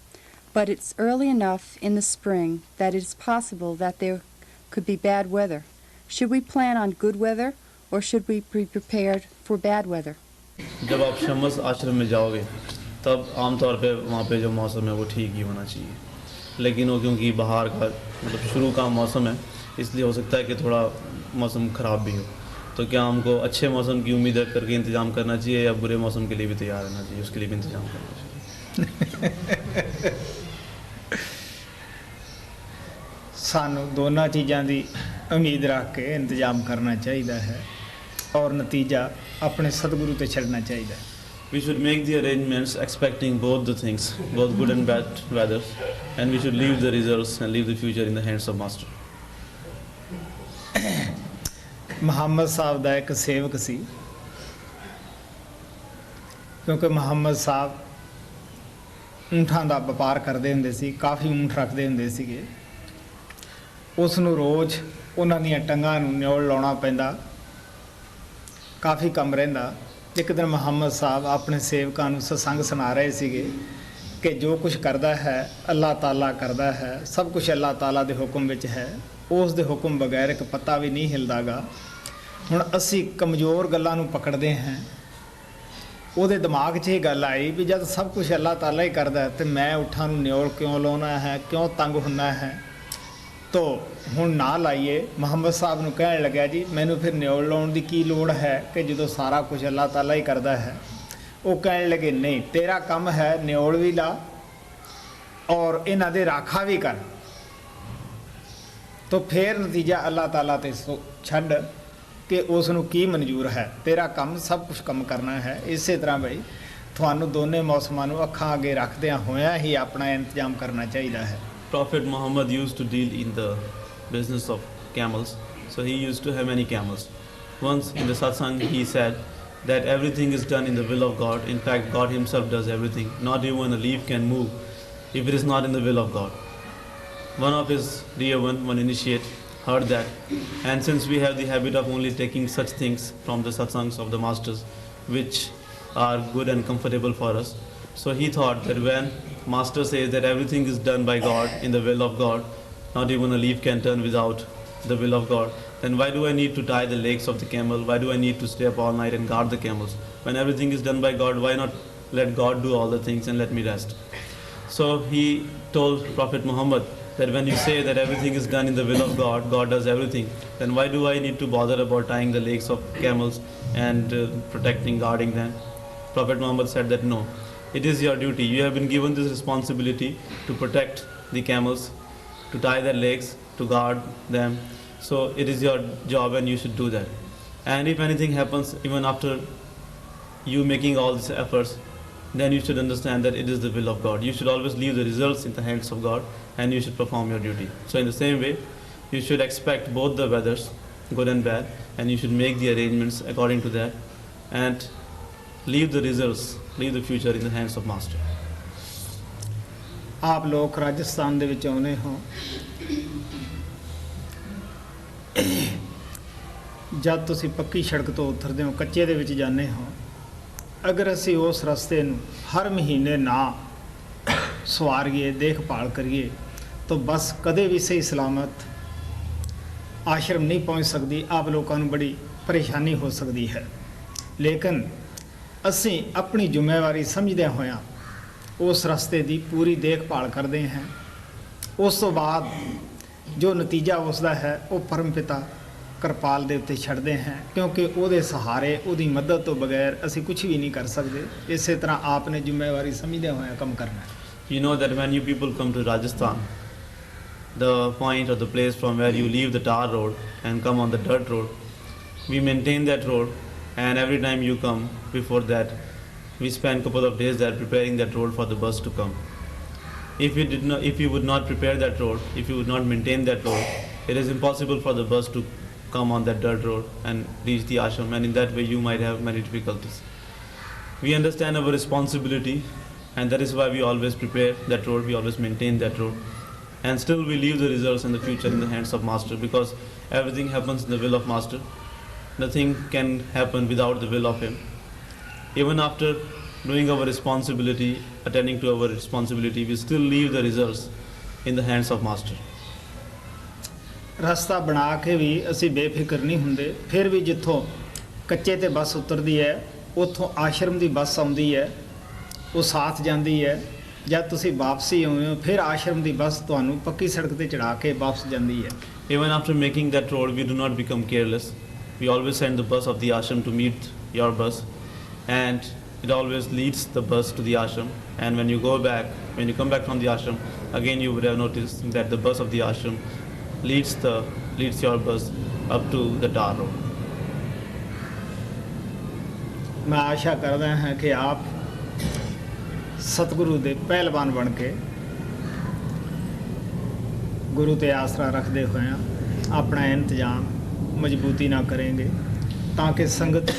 but it's early enough in the spring that it is possible that there could be bad weather. Should we plan on good weather, or should we be prepared for bad weather? जब आप शमस आश्रम में जाओगे तब आमतौर पे वहाँ पे जो मौसम है वो ठीक ही होना चाहिए, लेकिन वो क्योंकि बाहर का मतलब शुरू का मौसम है, इसलिए हो सकता है कि थोड़ा मौसम ख़राब भी हो। तो क्या हमको अच्छे मौसम की उम्मीद करके इंतज़ाम करना चाहिए या बुरे मौसम के लिए भी तैयार रहना चाहिए, उसके लिए भी इंतज़ाम करना चाहिए? सानू दोनों चीज़ों की उम्मीद रख के इंतजाम करना चाहिए है और नतीजा अपने सतगुरु ते छड़ना चाहिए। We should make the arrangements expecting both the things, both good and bad weather, and we should leave the results and leave the future in the hands of Master. Muhammad ਸਾਹਿਬ ਦਾ ਇੱਕ ਸੇਵਕ ਸੀ, क्योंकि मुहम्मद साहब ਊਂਠਾਂ ਦਾ ਵਪਾਰ ਕਰਦੇ ਹੁੰਦੇ ਸੀ, ਕਾਫੀ ਊਂਠ ਰੱਖਦੇ ਹੁੰਦੇ ਸੀਗੇ। ਉਸ ਨੂੰ ਰੋਜ਼ ਉਹਨਾਂ ਦੀਆਂ ਟੰਗਾਂ ਨੂੰ ਨਿਓਲ ਲਾਉਣਾ ਪੈਂਦਾ, ਕਾਫੀ ਕੰਮ ਰਹਿੰਦਾ। ਇੱਕ ਦਿਨ ਮੁਹੰਮਦ ਸਾਹਿਬ ਆਪਣੇ ਸੇਵਕਾਂ ਨੂੰ ਸਤਸੰਗ ਸੁਣਾ ਰਹੇ ਸੀਗੇ ਕਿ ਜੋ ਕੁਝ ਕਰਦਾ ਹੈ ਅੱਲਾਹ ਤਾਲਾ ਕਰਦਾ ਹੈ, ਸਭ ਕੁਝ ਅੱਲਾਹ ਤਾਲਾ ਦੇ ਹੁਕਮ ਵਿੱਚ ਹੈ, ਉਸ ਦੇ ਹੁਕਮ ਬਗੈਰ ਇੱਕ ਪੱਤਾ ਵੀ ਨਹੀਂ ਹਿਲਦਾਗਾ। ਹੁਣ ਅਸੀਂ ਕਮਜ਼ੋਰ ਗੱਲਾਂ ਨੂੰ ਪਕੜਦੇ ਹਾਂ। ਉਹਦੇ ਦਿਮਾਗ 'ਚ ਇਹ ਗੱਲ ਆਈ ਵੀ ਜਦ ਸਭ ਕੁਝ ਅੱਲਾਹ ਤਾਲਾ ਹੀ ਕਰਦਾ ਤੇ ਮੈਂ ਊਠਾਂ ਨੂੰ ਨਿਓਲ ਕਿਉਂ ਲਾਉਣਾ ਹੈ, ਕਿਉਂ ਤੰਗ ਹੁੰਦਾ ਹੈ। ਤੋ ਹੁਣ ਨਾ ਲਾਈਏ। ਮੁਹੰਮਦ ਸਾਹਿਬ ਨੂੰ ਕਹਿਣ ਲੱਗਿਆ ਜੀ ਮੈਨੂੰ ਫਿਰ ਨਿਓਲ ਲਾਉਣ ਦੀ ਕੀ ਲੋੜ ਹੈ ਕਿ ਜਦੋਂ ਸਾਰਾ ਕੁਝ ਅੱਲਾਹ ਤਾਲਾ ਹੀ ਕਰਦਾ ਹੈ। ਉਹ ਕਹਿਣ ਲੱਗੇ ਨਹੀਂ, ਤੇਰਾ ਕੰਮ ਹੈ ਨਿਓਲ ਵੀ ਲਾ ਔਰ ਇਹਨਾਂ ਦੇ ਰਾਖਾ ਵੀ ਕਰ। ਤੋ ਫਿਰ ਨਤੀਜਾ ਅੱਲਾਹ ਤਾਲਾ ਤੇ ਛੱਡ ਕਿ ਉਸ ਨੂੰ ਕੀ ਮਨਜ਼ੂਰ ਹੈ, ਤੇਰਾ ਕੰਮ ਸਭ ਕੁਝ ਕੰਮ ਕਰਨਾ ਹੈ। ਇਸੇ ਤਰ੍ਹਾਂ ਬਈ ਤੁਹਾਨੂੰ ਦੋਨੇ ਮੌਸਮਾਂ ਨੂੰ ਅੱਖਾਂ ਅੱਗੇ ਰੱਖਦਿਆਂ ਹੋਇਆਂ ਹੀ ਆਪਣਾ ਇੰਤਜ਼ਾਮ ਕਰਨਾ ਚਾਹੀਦਾ ਹੈ। Prophet Muhammad used to deal in the business of camels, so he used to have many camels. Once in the Satsang he said that everything is done in the will of God. In fact, God himself does everything. Not even a leaf can move if it is not in the will of God. One of his dear one initiate, heard that, and since we have the habit of only taking such things from the satsangs of the masters which are good and comfortable for us, so he thought that when master says that everything is done by God in the will of God, not even a leaf can turn without the will of God, then why do I need to tie the legs of the camel? Why do I need to stay up all night and guard the camels? When everything is done by God, why not let God do all the things and let me rest? So he told Prophet Muhammad that when you say that everything is done in the will of God, God does everything, then why do I need to bother about tying the legs of camels and protecting, guarding them? Prophet Muhammad said that no, it is your duty. You have been given this responsibility to protect the camels, to tie their legs, to guard them. So it is your job and you should do that. And if anything happens even after you making all these efforts, then you should understand that it is the will of God. You should always leave the results in the hands of God and you should perform your duty. So in the same way, you should expect both the weathers, good and bad, and you should make the arrangements according to that and leave the results, leave the future in the hands of Master. ਆਪ ਲੋਕ ਰਾਜਸਥਾਨ ਦੇ ਵਿੱਚ ਆਉਨੇ ਹੋ, ਜਦ ਤੁਸੀਂ ਪੱਕੀ ਸੜਕ ਤੋਂ ਉਤਰਦੇ ਹੋ ਕੱਚੇ ਦੇ ਵਿੱਚ ਜਾਂਦੇ ਹੋ, ਅਗਰ ਅਸੀਂ ਉਸ ਰਸਤੇ ਨੂੰ ਹਰ ਮਹੀਨੇ ਨਾ ਸਵਾਰੀਏ, ਦੇਖਭਾਲ ਕਰੀਏ ਤਾਂ ਬਸ ਕਦੇ ਵੀ ਸਹੀ ਸਲਾਮਤ ਆਸ਼ਰਮ ਨਹੀਂ ਪਹੁੰਚ ਸਕਦੀ। ਆਪ ਲੋਕਾਂ ਨੂੰ ਬੜੀ ਪਰੇਸ਼ਾਨੀ ਹੋ ਸਕਦੀ ਹੈ। ਲੇਕਿਨ ਅਸੀਂ ਆਪਣੀ ਜ਼ਿੰਮੇਵਾਰੀ ਸਮਝਦਿਆਂ ਹੋਇਆਂ ਉਸ ਰਸਤੇ ਦੀ ਪੂਰੀ ਦੇਖਭਾਲ ਕਰਦੇ ਹਾਂ। ਉਸ ਤੋਂ ਬਾਅਦ ਜੋ ਨਤੀਜਾ ਉਸਦਾ ਹੈ ਉਹ ਪਰਮ ਪਿਤਾ ਕਿਰਪਾਲ ਦੇ ਉੱਤੇ ਛੱਡਦੇ ਹਾਂ, ਕਿਉਂਕਿ ਉਹਦੇ ਸਹਾਰੇ, ਉਹਦੀ ਮਦਦ ਤੋਂ ਬਗੈਰ ਅਸੀਂ ਕੁਝ ਵੀ ਨਹੀਂ ਕਰ ਸਕਦੇ। ਇਸੇ ਤਰ੍ਹਾਂ ਆਪ ਨੇ ਜ਼ਿੰਮੇਵਾਰੀ ਸਮਝਦਿਆਂ ਹੋਇਆਂ ਕੰਮ ਕਰਨਾ ਹੈ। You know that when you people come to Rajasthan, the point or the place from where you leave the tar road and come on the dirt road, we maintain that road, and every time you come before that, we spend a couple of days there preparing that road for the bus to come. If you would not prepare that road, if you would not maintain that road, it is impossible for the bus to come on that dirt road and reach the ashram, and in that way you might have many difficulties. We understand our responsibility, and that is why we always prepare that road, we always maintain that road, and still we leave the results in the future in the hands of Master, because everything happens in the will of Master. Nothing can happen without the will of him. Even after doing our responsibility, attending to our responsibility, we still leave the results in the hands of Master. ਰਸਤਾ ਬਣਾ ਕੇ ਵੀ ਅਸੀਂ ਬੇਫਿਕਰ ਨਹੀਂ ਹੁੰਦੇ। ਫਿਰ ਵੀ ਜਿੱਥੋਂ ਕੱਚੇ ਤੇ ਬੱਸ ਉਤਰਦੀ ਹੈ ਉੱਥੋਂ ਆਸ਼ਰਮ ਦੀ ਬੱਸ ਆਉਂਦੀ ਹੈ, ਉਹ ਸਾਥ ਜਾਂਦੀ ਹੈ। ਜਦ ਤੁਸੀਂ ਵਾਪਸੀ ਆਉਂਦੇ ਹੋ ਫਿਰ ਆਸ਼ਰਮ ਦੀ ਬੱਸ ਤੁਹਾਨੂੰ ਪੱਕੀ ਸੜਕ ਤੇ ਚੜਾ ਕੇ ਵਾਪਸ ਜਾਂਦੀ ਹੈ। Even after making that road, we do not become careless. We always send the bus of the ashram to meet your bus, and it always leads the bus to the ashram. And when you come back from the ashram, again you would have noticed that the bus of the ashram leads your bus up to the tar road. मैं आशा करदा ਹਾਂ कि आप सतगुरु ਦੇ ਪਹਿਲਵਾਨ ਬਣ ਕੇ गुरु ਤੇ ਆਸਰਾ ਰੱਖਦੇ ਹੋਇਆਂ ਆਪਣਾ ਇੰਤਜ਼ਾਮ ਮਜ਼ਬੂਤੀ ਨਾਲ ਕरेंगे, ਤਾਂ ਕਿ ਸੰਗਤ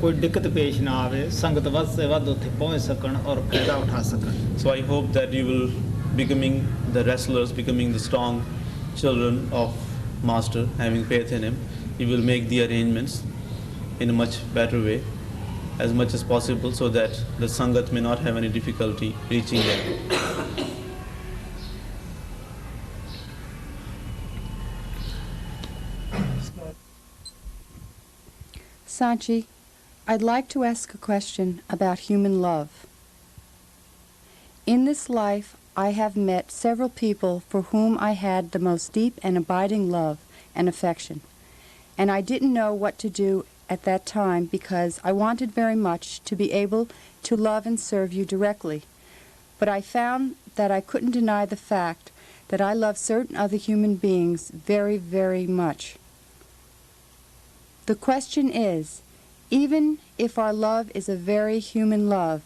कोई दिक्कत पेश ना आवे, संगत वध से वध उत्थे पहुँच सकन और फायदा उठा सकन. So I hope that you will becoming the wrestlers, becoming the strong children of Master, having faith in him. You will make the arrangements in a much better way, as much as possible, so that the Sangat may not have any difficulty reaching there. Sanchi, I'd like to ask a question about human love. In this life, I have met several people for whom I had the most deep and abiding love and affection, and I didn't know what to do at that time because I wanted very much to be able to love and serve you directly. But I found that I couldn't deny the fact that I love certain other human beings very, very much. The question is, even if our love is a very human love,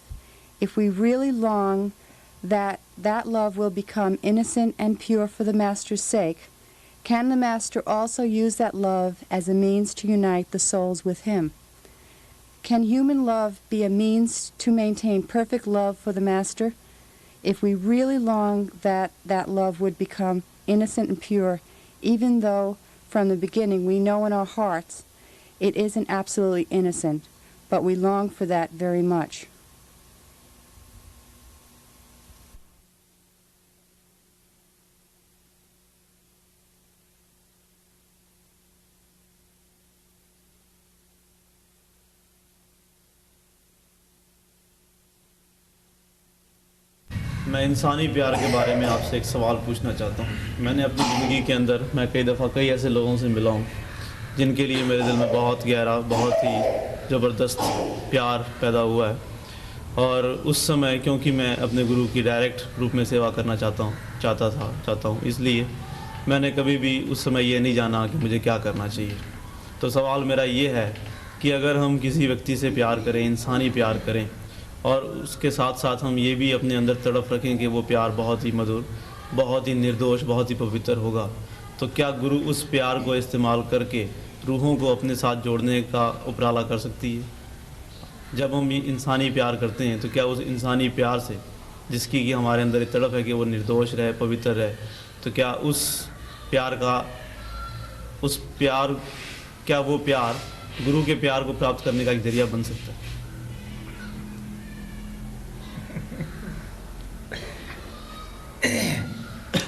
if we really long that that love will become innocent and pure for the Master's sake, can the Master also use that love as a means to unite the souls with him? Can human love be a means to maintain perfect love for the Master? If we really long that that love would become innocent and pure, even though from the beginning we know in our hearts it isn't absolutely innocent, but we long for that very much. मैं इंसानी प्यार के बारे में आपसे एक सवाल पूछना चाहता हूँ. मैंने अपनी ज़िंदगी के अंदर मैं कई दफ़ा कई ऐसे लोगों से मिला हूँ जिनके लिए मेरे दिल में बहुत गहरा, बहुत ही ज़बरदस्त प्यार पैदा हुआ है. और उस समय क्योंकि मैं अपने गुरु की डायरेक्ट रूप में सेवा करना चाहता हूँ, इसलिए मैंने कभी भी उस समय ये नहीं जाना कि मुझे क्या करना चाहिए. तो सवाल मेरा ये है कि अगर हम किसी व्यक्ति से प्यार करें, इंसानी प्यार करें, और उसके साथ साथ हम ये भी अपने अंदर तड़प रखें कि वो प्यार बहुत ही मधुर, बहुत ही निर्दोष, बहुत ही पवित्र होगा, तो क्या गुरु उस प्यार को इस्तेमाल करके रूहों को अपने साथ जोड़ने का उपराला कर सकती है? जब हम इंसानी प्यार करते हैं तो क्या उस इंसानी प्यार से, जिसकी कि हमारे अंदर एक तड़प है कि वो निर्दोष रहे, पवित्र रहे, तो क्या वो प्यार गुरु के प्यार को प्राप्त करने का एक जरिया बन सकता है?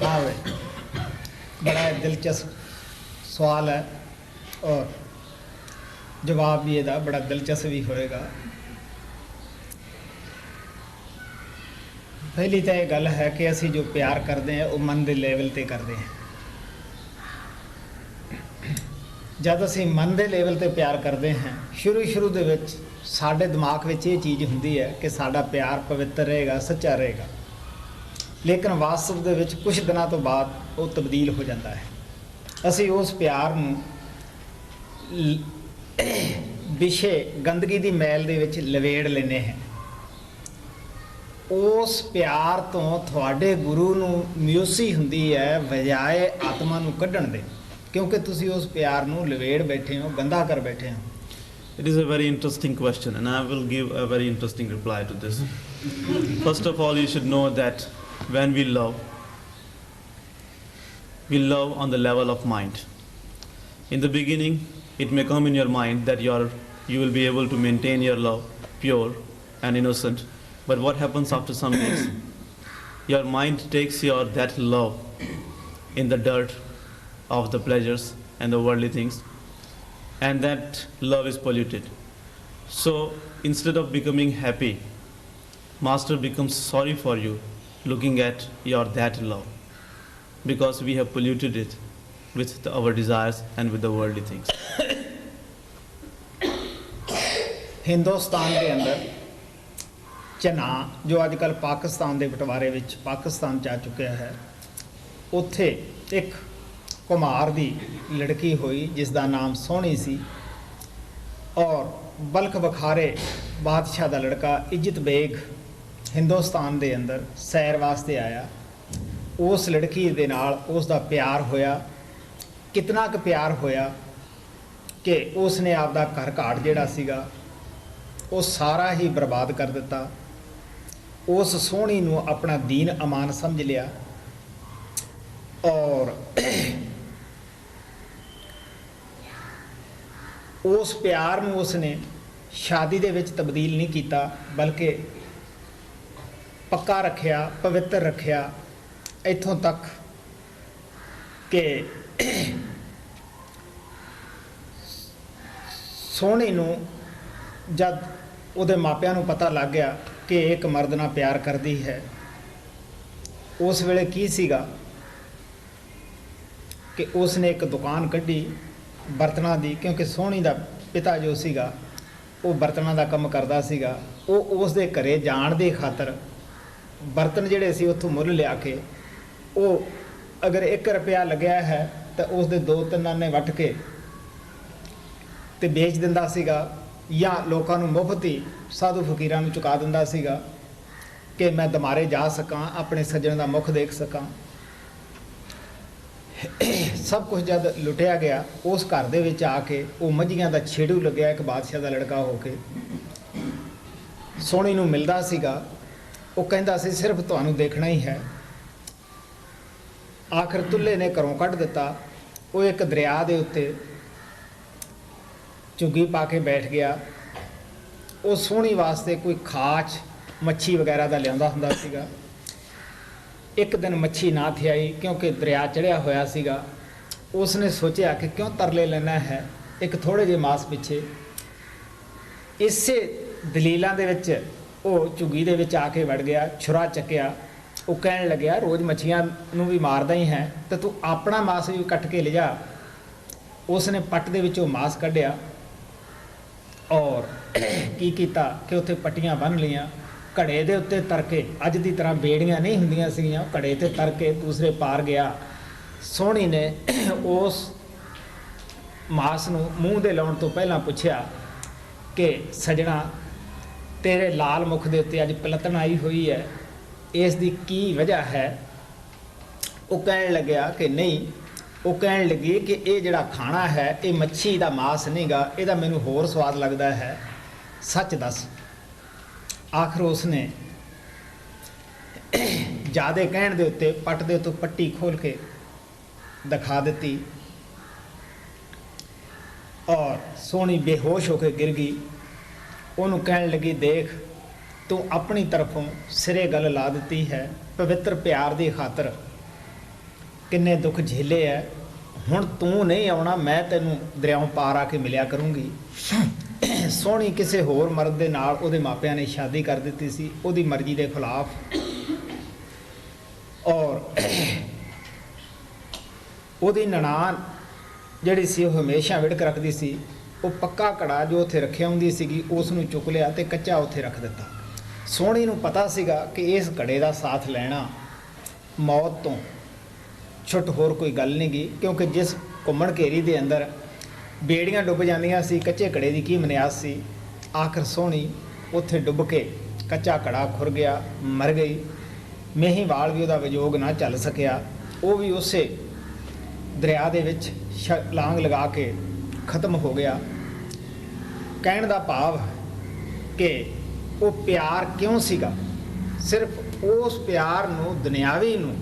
हाँ भाई, बड़ा दिलचस्प सवाल है और जवाब भी ਇਹਦਾ बड़ा दिलचस्प भी होएगा. पहली तो ये गल है कि असी जो प्यार करते हैं वो मन के लेवल ते करते हैं. जब असी मन के लेवल ते प्यार करते हैं, शुरू दे विच साडे दिमाग में ये चीज़ होंदी है कि साडा प्यार पवित्र रहेगा, सच्चा रहेगा, लेकिन वास्तव दे विच कुछ दिनों तो बाद वो तब्दील हो जाता है. असी उस प्यार नूं विषे गंदगी दी मैल दे विच लवेड़ लेने हैं. उस प्यार तो थोड़े गुरु नूं म्यूसी हुंदी है बजाए आत्मा नूं कढ़ण दे, क्योंकि तुसी उस प्यार नूं लवेड़ बैठे हो, गंदा कर बैठे हो. It is a very interesting question, and I will give a very interesting reply to this. First of all, you should know that when we love on the level of mind. In the beginning, it may come in your mind that you will be able to maintain your love pure and innocent. But what happens after some days? Your mind takes that love in the dirt of the pleasures and the worldly things, and that love is polluted. So instead of becoming happy, Master becomes sorry for you looking at that love, because we have polluted it with our desires and with the worldly things. Hindustan के अंदर चना जो आजकल पाकिस्तान के बटवारे विच पाकिस्तान जा चुका है, उत्थे एक कुमार दी लड़की हुई जिसका नाम सोहनी सी, और बल्क बखारे बादशाह का लड़का इज्जत बेग हिंदुस्तान के अंदर सैर वास्ते आया. उस लड़की दे नाल उसका प्यार होया. कितना क प्यार होया कि उसने आपदा घर घाट जिहड़ा सीगा ਉਹ ਸਾਰਾ ਹੀ ਬਰਬਾਦ ਕਰ ਦਿੱਤਾ। ਉਸ ਸੋਹਣੀ ਨੂੰ ਆਪਣਾ ਦੀਨ ਅਮਾਨ ਸਮਝ ਲਿਆ ਔਰ ਉਸ ਪਿਆਰ ਨੂੰ ਉਸਨੇ ਸ਼ਾਦੀ ਦੇ ਵਿੱਚ ਤਬਦੀਲ ਨਹੀਂ ਕੀਤਾ, ਬਲਕਿ ਪੱਕਾ ਰੱਖਿਆ, ਪਵਿੱਤਰ ਰੱਖਿਆ, ਇੱਥੋਂ ਤੱਕ ਕਿ ਸੋਹਣੀ ਨੂੰ ਜਦ ਉਹਦੇ ਮਾਪਿਆਂ ਨੂੰ ਪਤਾ ਲੱਗ ਗਿਆ ਕਿ ਇੱਕ ਮਰਦ ਨਾਲ ਪਿਆਰ ਕਰਦੀ ਹੈ, ਉਸ ਵੇਲੇ ਕੀ ਸੀਗਾ ਕਿ ਉਸਨੇ ਇੱਕ ਦੁਕਾਨ ਕੱਢੀ ਬਰਤਨਾਂ ਦੀ, ਕਿਉਂਕਿ ਸੋਹਣੀ ਦਾ ਪਿਤਾ ਜੋ ਸੀਗਾ ਉਹ ਬਰਤਨਾਂ ਦਾ ਕੰਮ ਕਰਦਾ ਸੀਗਾ। ਉਹ ਉਸ ਦੇ ਘਰੇ ਜਾਣ ਦੇ ਖਾਤਰ ਬਰਤਨ ਜਿਹੜੇ ਸੀ ਉੱਥੋਂ ਮੁੱਲ ਲਿਆ ਕੇ, ਉਹ ਅਗਰ 1 ਰੁਪਇਆ ਲੱਗਿਆ ਹੈ ਤਾਂ ਉਸ ਦੇ 2-3 ਆਨੇ ਵੱਟ ਕੇ ਤੇ ਵੇਚ ਦਿੰਦਾ ਸੀਗਾ, ਜਾਂ ਲੋਕਾਂ ਨੂੰ ਮੁਫਤ ਹੀ ਸਾਧੂ ਫਕੀਰਾਂ ਨੂੰ ਚੁਕਾ ਦਿੰਦਾ ਸੀਗਾ ਕਿ ਮੈਂ ਦੁਬਾਰੇ ਜਾ ਸਕਾਂ, ਆਪਣੇ ਸੱਜਣ ਦਾ ਮੁਖ ਦੇਖ ਸਕਾਂ। ਸਭ ਕੁਝ ਜਦ ਲੁੱਟਿਆ ਗਿਆ, ਉਸ ਘਰ ਦੇ ਵਿੱਚ ਆ ਕੇ ਉਹ ਮੱਝੀਆਂ ਦਾ ਛੇੜੂ ਲੱਗਿਆ, ਇੱਕ ਬਾਦਸ਼ਾਹ ਦਾ ਲੜਕਾ ਹੋ ਕੇ ਸੋਹਣੀ ਨੂੰ ਮਿਲਦਾ ਸੀਗਾ। ਉਹ ਕਹਿੰਦਾ ਸੀ ਸਿਰਫ ਤੁਹਾਨੂੰ ਦੇਖਣਾ ਹੀ ਹੈ। ਆਖਰ ਤੁੱਲੇ ਨੇ ਘਰੋਂ ਕੱਢ ਦਿੱਤਾ। ਉਹ ਇੱਕ ਦਰਿਆ ਦੇ ਉੱਤੇ ਝੁੱਗੀ ਪਾ ਕੇ ਬੈਠ ਗਿਆ। ਉਹ ਸੋਹਣੀ ਵਾਸਤੇ ਕੋਈ ਖਾਚ ਮੱਛੀ ਵਗੈਰਾ ਦਾ ਲਿਆਉਂਦਾ ਹੁੰਦਾ ਸੀਗਾ। ਇੱਕ ਦਿਨ ਮੱਛੀ ਨਾ ਥੀ ਆਈ, ਕਿਉਂਕਿ ਦਰਿਆ ਚੜ੍ਹਿਆ ਹੋਇਆ ਸੀਗਾ। ਉਸਨੇ ਸੋਚਿਆ ਕਿ ਕਿਉਂ ਤਰਲੇ ਲੈਣਾ ਹੈ ਇੱਕ ਥੋੜ੍ਹੇ ਜਿਹੇ ਮਾਸ ਪਿੱਛੇ। ਇਸੇ ਦਲੀਲਾਂ ਦੇ ਵਿੱਚ ਉਹ ਝੁੱਗੀ ਦੇ ਵਿੱਚ ਆ ਕੇ ਵੜ ਗਿਆ, ਛੁਰਾ ਚੱਕਿਆ। ਉਹ ਕਹਿਣ ਲੱਗਿਆ ਰੋਜ਼ ਮੱਛੀਆਂ ਨੂੰ ਵੀ ਮਾਰਦਾ ਹੀ ਹੈ, ਤਾਂ ਤੂੰ ਆਪਣਾ ਮਾਸ ਵੀ ਕੱਟ ਕੇ ਲਿਜਾ। ਉਸਨੇ ਪੱਟ ਦੇ ਵਿੱਚੋਂ ਮਾਸ ਕੱਢਿਆ ਔਰ ਕੀ ਕੀਤਾ ਕਿ ਉੱਥੇ ਪੱਟੀਆਂ ਬੰਨ੍ਹ ਲਈਆਂ। ਘੜੇ ਦੇ ਉੱਤੇ ਤਰ ਕੇ, ਅੱਜ ਦੀ ਤਰ੍ਹਾਂ ਬੇੜੀਆਂ ਨਹੀਂ ਹੁੰਦੀਆਂ ਸੀਗੀਆਂ, ਘੜੇ 'ਤੇ ਤਰ ਕੇ ਦੂਸਰੇ ਪਾਰ ਗਿਆ। ਸੋਹਣੀ ਨੇ ਉਸ ਮਾਸ ਨੂੰ ਮੂੰਹ ਦੇ ਲਾਉਣ ਤੋਂ ਪਹਿਲਾਂ ਪੁੱਛਿਆ ਕਿ ਸਜਣਾ, ਤੇਰੇ ਲਾਲ ਮੁਖ ਦੇ ਉੱਤੇ ਅੱਜ ਪਲਤਣ ਆਈ ਹੋਈ ਹੈ, ਇਸ ਦੀ ਕੀ ਵਜ੍ਹਾ ਹੈ? ਉਹ ਕਹਿਣ ਲੱਗਿਆ ਕਿ ਨਹੀਂ। ਉਹ ਕਹਿਣ ਲੱਗੀ ਕਿ ਇਹ ਜਿਹੜਾ ਖਾਣਾ ਹੈ ਇਹ ਮੱਛੀ ਦਾ ਮਾਸ ਨਹੀਂਗਾ, ਇਹਦਾ ਮੈਨੂੰ ਹੋਰ ਸਵਾਦ ਲੱਗਦਾ ਹੈ, ਸੱਚ ਦੱਸ। ਆਖਰ ਉਸਨੇ ਜ਼ਿਆਦਾ ਕਹਿਣ ਦੇ ਉੱਤੇ ਪੱਟ ਦੇ ਉੱਤੋਂ ਪੱਟੀ ਖੋਲ ਕੇ ਦਿਖਾ ਦਿੱਤੀ ਔਰ ਸੋਹਣੀ ਬੇਹੋਸ਼ ਹੋ ਕੇ ਗਿਰ ਗਈ। ਉਹਨੂੰ ਕਹਿਣ ਲੱਗੀ ਦੇਖ, ਤੂੰ ਆਪਣੀ ਤਰਫੋਂ ਸਿਰੇ ਗੱਲ ਲਾ ਦਿੱਤੀ ਹੈ, ਪਵਿੱਤਰ ਪਿਆਰ ਦੀ ਖਾਤਰ ਕਿੰਨੇ ਦੁੱਖ ਝੇਲੇ ਹੈ। ਹੁਣ ਤੂੰ ਨਹੀਂ ਆਉਣਾ, ਮੈਂ ਤੈਨੂੰ ਦਰਿਆਓਂ ਪਾਰ ਆ ਕੇ ਮਿਲਿਆ ਕਰੂੰਗੀ। ਸੋਹਣੀ ਕਿਸੇ ਹੋਰ ਮਰਦ ਦੇ ਨਾਲ ਉਹਦੇ ਮਾਪਿਆਂ ਨੇ ਸ਼ਾਦੀ ਕਰ ਦਿੱਤੀ ਸੀ, ਉਹਦੀ ਮਰਜ਼ੀ ਦੇ ਖਿਲਾਫ। ਔਰ ਉਹਦੀ ਨਨਾਣ ਜਿਹੜੀ ਸੀ ਉਹ ਹਮੇਸ਼ਾ ਵਿੜਕ ਰੱਖਦੀ ਸੀ। ਉਹ ਪੱਕਾ ਘੜਾ ਜੋ ਉੱਥੇ ਰੱਖਿਆ ਹੁੰਦੀ ਸੀਗੀ ਉਸ ਨੂੰ ਚੁੱਕ ਲਿਆ ਤੇ ਕੱਚਾ ਉੱਥੇ ਰੱਖ ਦਿੱਤਾ। ਸੋਹਣੀ ਨੂੰ ਪਤਾ ਸੀਗਾ ਕਿ ਇਸ ਘੜੇ ਦਾ ਸਾਥ ਲੈਣਾ ਮੌਤ ਤੋਂ ਛੁੱਟ ਹੋਰ ਕੋਈ ਗੱਲ ਨਹੀਂ ਗੀ, ਕਿਉਂਕਿ ਜਿਸ ਘੁੰਮਣ ਘੇਰੀ ਦੇ ਅੰਦਰ ਬੇੜੀਆਂ ਡੁੱਬ ਜਾਂਦੀਆਂ ਸੀ, ਕੱਚੇ ਘੜੇ ਦੀ ਕੀ ਮਨਿਆਦ ਸੀ। ਆਖਰ ਸੋਹਣੀ ਉੱਥੇ ਡੁੱਬ ਕੇ ਕੱਚਾ ਘੜਾ ਖੁਰ ਗਿਆ, ਮਰ ਗਈ। ਮਹੀਂਵਾਲ ਵੀ ਉਹਦਾ ਵਿਯੋਗ ਨਾ ਚੱਲ ਸਕਿਆ, ਉਹ ਵੀ ਉਸੇ ਦਰਿਆ ਦੇ ਵਿੱਚ ਛਲਾਂਗ ਲਗਾ ਕੇ ਖਤਮ ਹੋ ਗਿਆ। ਕਹਿਣ ਦਾ ਭਾਵ ਕਿ ਉਹ ਪਿਆਰ ਕਿਉਂ ਸੀਗਾ, ਸਿਰਫ ਉਸ ਪਿਆਰ ਨੂੰ, ਦੁਨਿਆਵੀ ਨੂੰ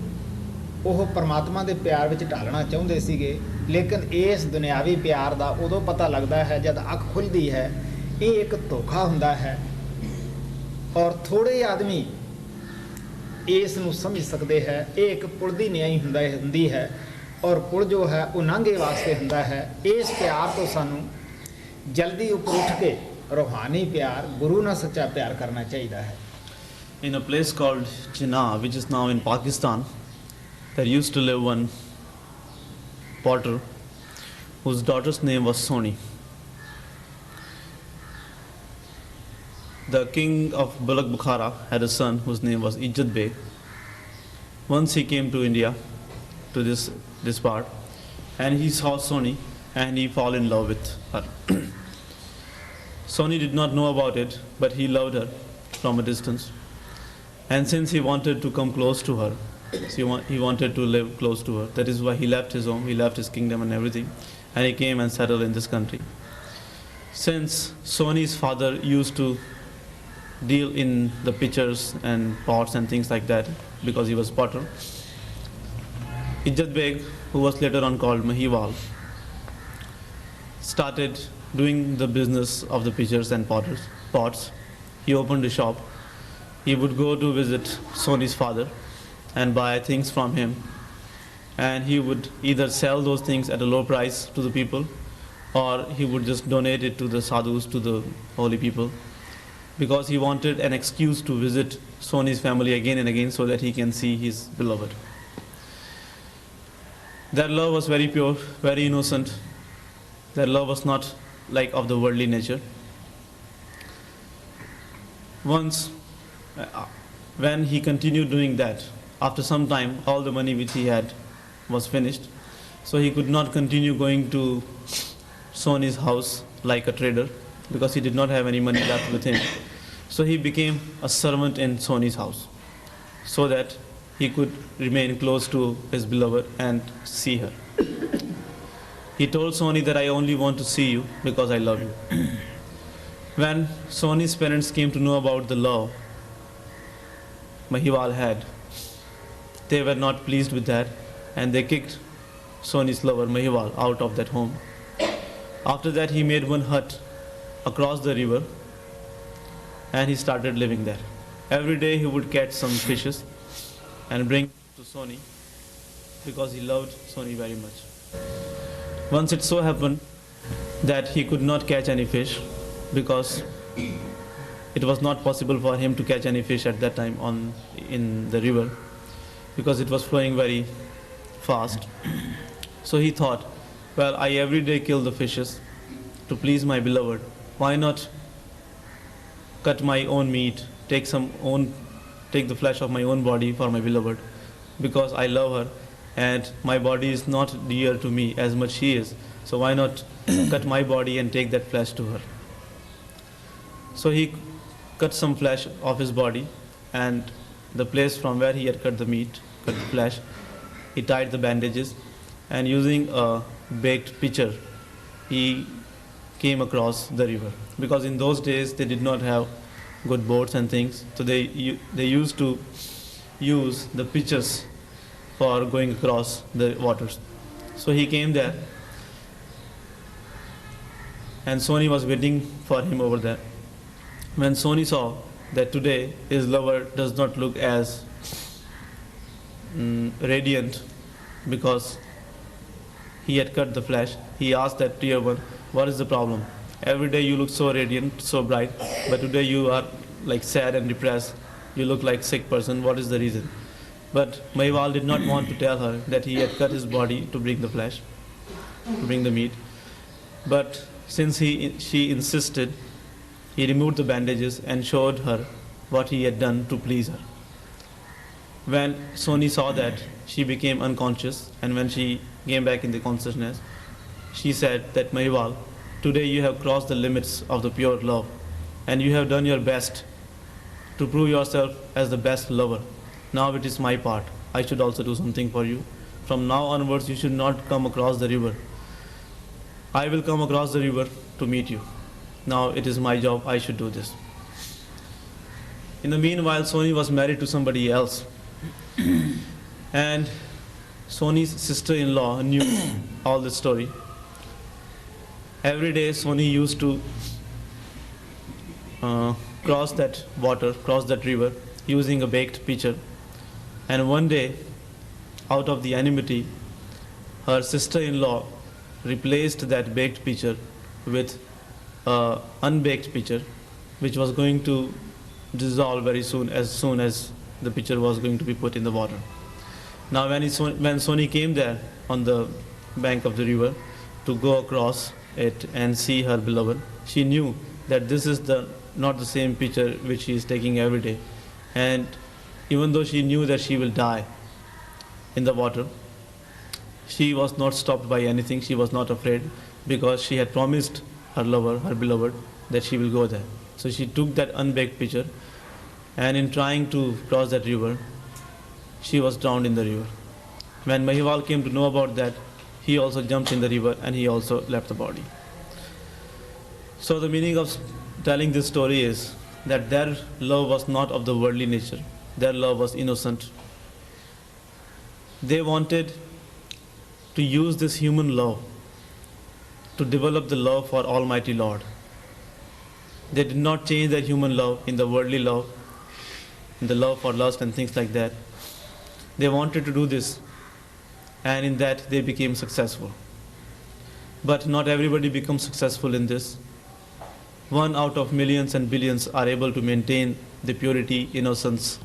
ਉਹ ਪਰਮਾਤਮਾ ਦੇ ਪਿਆਰ ਵਿੱਚ ਢਾਲਣਾ ਚਾਹੁੰਦੇ ਸੀਗੇ। ਲੇਕਿਨ ਇਸ ਦੁਨਿਆਵੀ ਪਿਆਰ ਦਾ ਉਦੋਂ ਪਤਾ ਲੱਗਦਾ ਹੈ ਜਦ ਅੱਖ ਖੁੱਲ੍ਹਦੀ ਹੈ। ਇਹ ਇੱਕ ਧੋਖਾ ਹੁੰਦਾ ਹੈ ਔਰ ਥੋੜ੍ਹੇ ਆਦਮੀ ਇਸ ਨੂੰ ਸਮਝ ਸਕਦੇ ਹੈ। ਇਹ ਇੱਕ ਪੁਲ ਦੀ ਨਿਆਈ ਹੁੰਦੀ ਹੈ ਔਰ ਪੁਲ ਜੋ ਹੈ ਉਹ ਨਾਂਗੇ ਵਾਸਤੇ ਹੁੰਦਾ ਹੈ। ਇਸ ਪਿਆਰ ਤੋਂ ਸਾਨੂੰ ਜਲਦੀ ਉੱਪਰ ਉੱਠ ਕੇ ਰੂਹਾਨੀ ਪਿਆਰ, ਗੁਰੂ ਨਾਲ ਸੱਚਾ ਪਿਆਰ ਕਰਨਾ ਚਾਹੀਦਾ ਹੈ। In a place called Jinnah, which is now in Pakistan, there used to live one potter whose daughter's name was Soni. The king of Bulak Bukhara had a son whose name was Ijjat Bey. Once he came to India, to this part, and he saw Soni and he fell in love with her. Soni did not know about it, but he loved her from a distance. And since he wanted to come close to her, he wanted to live close to her. That is why he left his home, he left his kingdom and everything, and he came and settled in this country. Since Sony's father used to deal in the pitchers and pots and things like that because he was potter, Ijjat Beg, who was later on called Mahiwal, started doing the business of the pitchers and pots. He opened a shop. He would go to visit Sony's father and buy things from him, and he would either sell those things at a low price to the people, or he would just donate it to the sadhus, to the holy people, because he wanted an excuse to visit Sony's family again and again so that he can see his beloved. Their love was very pure, very innocent. Their love was not like of the worldly nature. Once, when he continued doing that, after some time, all the money which he had was finished. So he could not continue going to Sony's house like a trader because he did not have any money left with him. So he became a servant in Sony's house so that he could remain close to his beloved and see her. He told Sony that I only want to see you because I love you. When Sony's parents came to know about the love Mahiwal had, they were not pleased with that, and they kicked Sony's lover Mahiwal out of that home. After that, he made one hut across the river and he started living there. Every day he would catch some fishes and bring to Sony because he loved Sony very much. Once it so happened that he could not catch any fish because it was not possible for him to catch any fish at that time in the river because it was flowing very fast. So he thought, well, I every day kill the fishes to please my beloved. Why not cut my own meat, take the flesh of my own body for my beloved, because I love her and my body is not dear to me as much she is. So why not cut my body and take that flesh to her? So he cut some flesh of his body, and the place from where he had cut the flesh, he tied the bandages, and using a baked pitcher, he came across the river. Because in those days they did not have good boats and things, so they used to use the pitchers for going across the waters. So he came there, and Sony was waiting for him over there. When Sony saw that today his lover does not look as radiant because he had cut the flesh, he asked that dear one, what is the problem? Every day you look so radiant, so bright, but today you are like sad and depressed. You look like a sick person. What is the reason? But Mahiwal did not want to tell her that he had cut his body to bring the flesh, to bring the meat. But since she insisted, he removed the bandages and showed her what he had done to please her. When Sony saw that, she became unconscious, and when she came back in the consciousness, she said that Mahiwal, today you have crossed the limits of the pure love, and you have done your best to prove yourself as the best lover. Now it is my part. I should also do something for you. From now onwards, you should not come across the river. I will come across the river to meet you. Now it is my job. I should do this. In the meanwhile, Sony was married to somebody else. And Sony's sister-in-law knew all the story. Every day Sony used to cross that river using a baked pitcher. And one day, out of the enmity, her sister-in-law replaced that baked pitcher with an unbaked pitcher, which was going to dissolve very soon as the pitcher was going to be put in the water. Now when Sony came there on the bank of the river to go across it and see her beloved, she knew that this is not the same pitcher which she is taking every day. And even though she knew that she will die in the water, she was not stopped by anything. She was not afraid, because she had promised her lover, her beloved, that she will go there. So she took that unbaked pitcher, and in trying to cross that river, she was drowned in the river. When Mahiwal came to know about that, he also jumped in the river and he also left the body. So the meaning of telling this story is that their love was not of the worldly nature. Their love was innocent. They wanted to use this human love to develop the love for Almighty Lord. They did not change their human love in the worldly love, in the love for lust and things like that. They wanted to do this, and in that they became successful. But not everybody becomes successful in this. One out of millions and billions are able to maintain the purity, innocence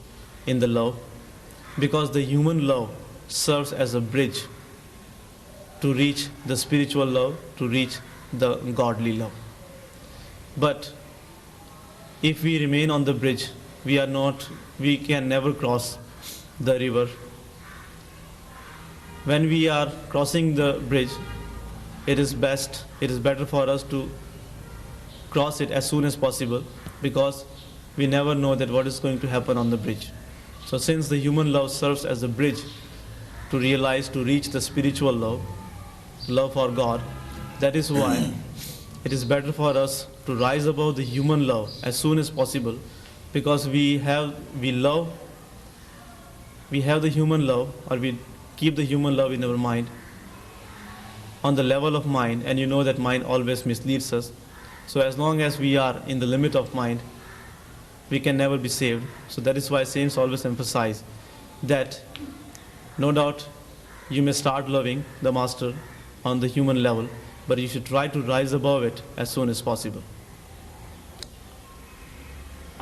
in the love, because the human love serves as a bridge to reach the spiritual love, to reach the godly love. But if we remain on the bridge, we can never cross the river. When we are crossing the bridge, it is better for us to cross it as soon as possible, because we never know that what is going to happen on the bridge. So since the human love serves as a bridge to realize, to reach the spiritual love for God, that is why it is better for us to rise above the human love as soon as possible, because we have the human love, or we keep the human love in our mind on the level of mind, and you know that mind always misleads us. So as long as we are in the limit of mind, we can never be saved. So that is why saints always emphasize that no doubt you may start loving the Master on the human level, but you should try to rise above it as soon as possible.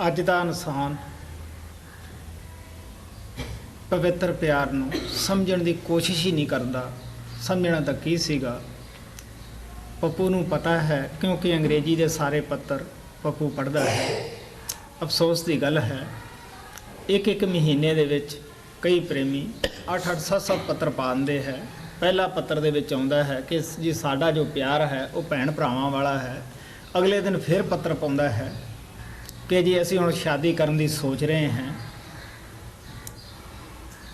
ਅੱਜ ਦਾ ਇਨਸਾਨ ਪਵਿੱਤਰ ਪਿਆਰ ਨੂੰ ਸਮਝਣ ਦੀ ਕੋਸ਼ਿਸ਼ ਹੀ ਨਹੀਂ ਕਰਦਾ। ਸਮਝਣਾ ਤਾਂ ਕੀ ਸੀਗਾ, ਪੱਪੂ ਨੂੰ ਪਤਾ ਹੈ, ਕਿਉਂਕਿ ਅੰਗਰੇਜ਼ੀ ਦੇ ਸਾਰੇ ਪੱਤਰ ਪੱਪੂ ਪੜ੍ਹਦਾ ਹੈ। ਅਫਸੋਸ ਦੀ ਗੱਲ ਹੈ, ਇੱਕ ਮਹੀਨੇ ਦੇ ਵਿੱਚ ਕਈ ਪ੍ਰੇਮੀ 8-8 7-7 ਪੱਤਰ ਪਾਉਂਦੇ ਹੈ। ਪਹਿਲਾ ਪੱਤਰ ਦੇ ਵਿੱਚ ਆਉਂਦਾ ਹੈ ਕਿ ਜੀ ਸਾਡਾ ਜੋ ਪਿਆਰ ਹੈ ਉਹ ਭੈਣ ਭਰਾਵਾਂ ਵਾਲਾ ਹੈ। ਅਗਲੇ ਦਿਨ ਫਿਰ ਪੱਤਰ ਪਾਉਂਦਾ ਹੈ ਕਿ ਜੀ ਅਸੀਂ ਹੁਣ ਸ਼ਾਦੀ ਕਰਨ ਦੀ ਸੋਚ ਰਹੇ ਹਾਂ।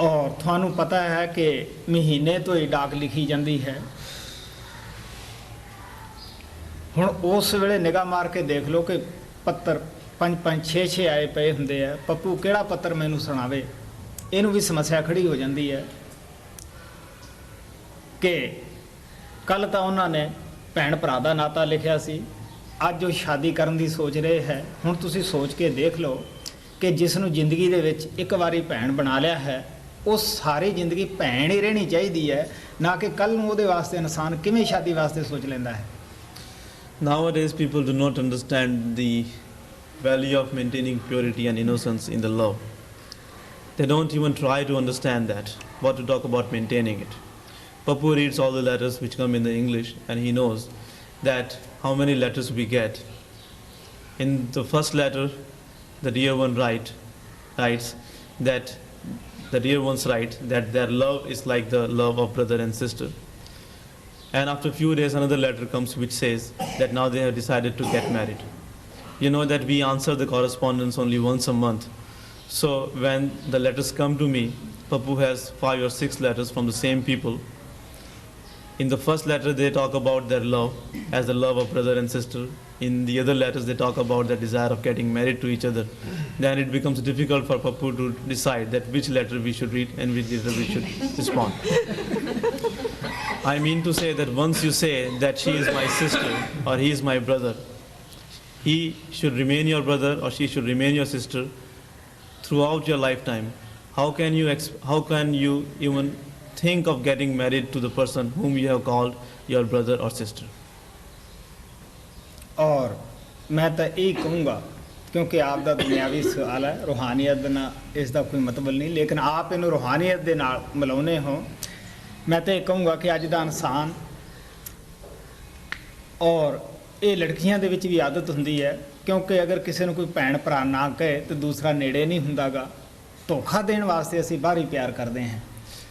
ਔਰ ਤੁਹਾਨੂੰ ਪਤਾ ਹੈ ਕਿ ਮਹੀਨੇ ਤੋਂ ਹੀ ਡਾਕ ਲਿਖੀ ਜਾਂਦੀ ਹੈ। ਹੁਣ ਉਸ ਵੇਲੇ ਨਿਗਾਹ ਮਾਰ ਕੇ ਦੇਖ ਲਓ ਕਿ ਪੱਤਰ 5-5 6-6 ਆਏ ਪਏ ਹੁੰਦੇ ਆ। ਪੱਪੂ ਕਿਹੜਾ ਪੱਤਰ ਮੈਨੂੰ ਸੁਣਾਵੇ, ਇਹਨੂੰ ਵੀ ਸਮੱਸਿਆ ਖੜੀ ਹੋ ਜਾਂਦੀ ਹੈ ਕਿ ਕੱਲ ਤਾਂ ਉਹਨਾਂ ਨੇ ਭੈਣ ਭਰਾ ਦਾ ਨਾਤਾ ਲਿਖਿਆ ਸੀ, ਅੱਜ ਉਹ ਸ਼ਾਦੀ ਕਰਨ ਦੀ ਸੋਚ ਰਹੇ ਹੈ। ਹੁਣ ਤੁਸੀਂ ਸੋਚ ਕੇ ਦੇਖ ਲਓ ਕਿ ਜਿਸ ਨੂੰ ਜ਼ਿੰਦਗੀ ਦੇ ਵਿੱਚ ਇੱਕ ਵਾਰੀ ਭੈਣ ਬਣਾ ਲਿਆ ਹੈ, ਉਹ ਸਾਰੀ ਜ਼ਿੰਦਗੀ ਭੈਣ ਹੀ ਰਹਿਣੀ ਚਾਹੀਦੀ ਹੈ, ਨਾ ਕਿ ਕੱਲ ਨੂੰ ਉਹਦੇ ਵਾਸਤੇ ਇਨਸਾਨ ਕਿਵੇਂ ਸ਼ਾਦੀ ਵਾਸਤੇ ਸੋਚ ਲੈਂਦਾ ਹੈ। Nowadays people do not understand the value of maintaining purity and innocence in the love. They don't even try to understand that, what to talk about maintaining it. Papu reads all the letters which come in the English, and he knows that how many letters we get. In the first letter, the dear one writes that their love is like the love of brother and sister. And after a few days, another letter comes which says that now they have decided to get married. You know that we answer the correspondence only once a month. So when the letters come to me, Papu has 5 or 6 letters from the same people. In the first letter, they talk about their love as the love of brother and sister. In the other letters, they talk about their desire of getting married to each other. Then it becomes difficult for Papu to decide that which letter we should read and which letter we should respond. I mean to say that once you say that she is my sister or he is my brother, he should remain your brother or she should remain your sister throughout your lifetime. How can you even think of getting married to the person whom you have called your brother or sister? और मैं तो यही कहूँगा, क्योंकि आप दा दुनियावी सवाल है, रूहानियत दे नाल इस दा कोई मतलब नहीं, लेकिन आप इन्हू रूहानियत दे नाल मिलाउने हो। मैं तो ये कहूँगा कि अज दा इंसान, और ये लड़कियां दे विच भी आदत हुंदी है, क्योंकि अगर किसी ने कोई भैन भरा ना कहे तो दूसरा नेड़े नहीं हुंदागा। धोखा देने वास्ते असीं बाहर ही प्यार करते हैं।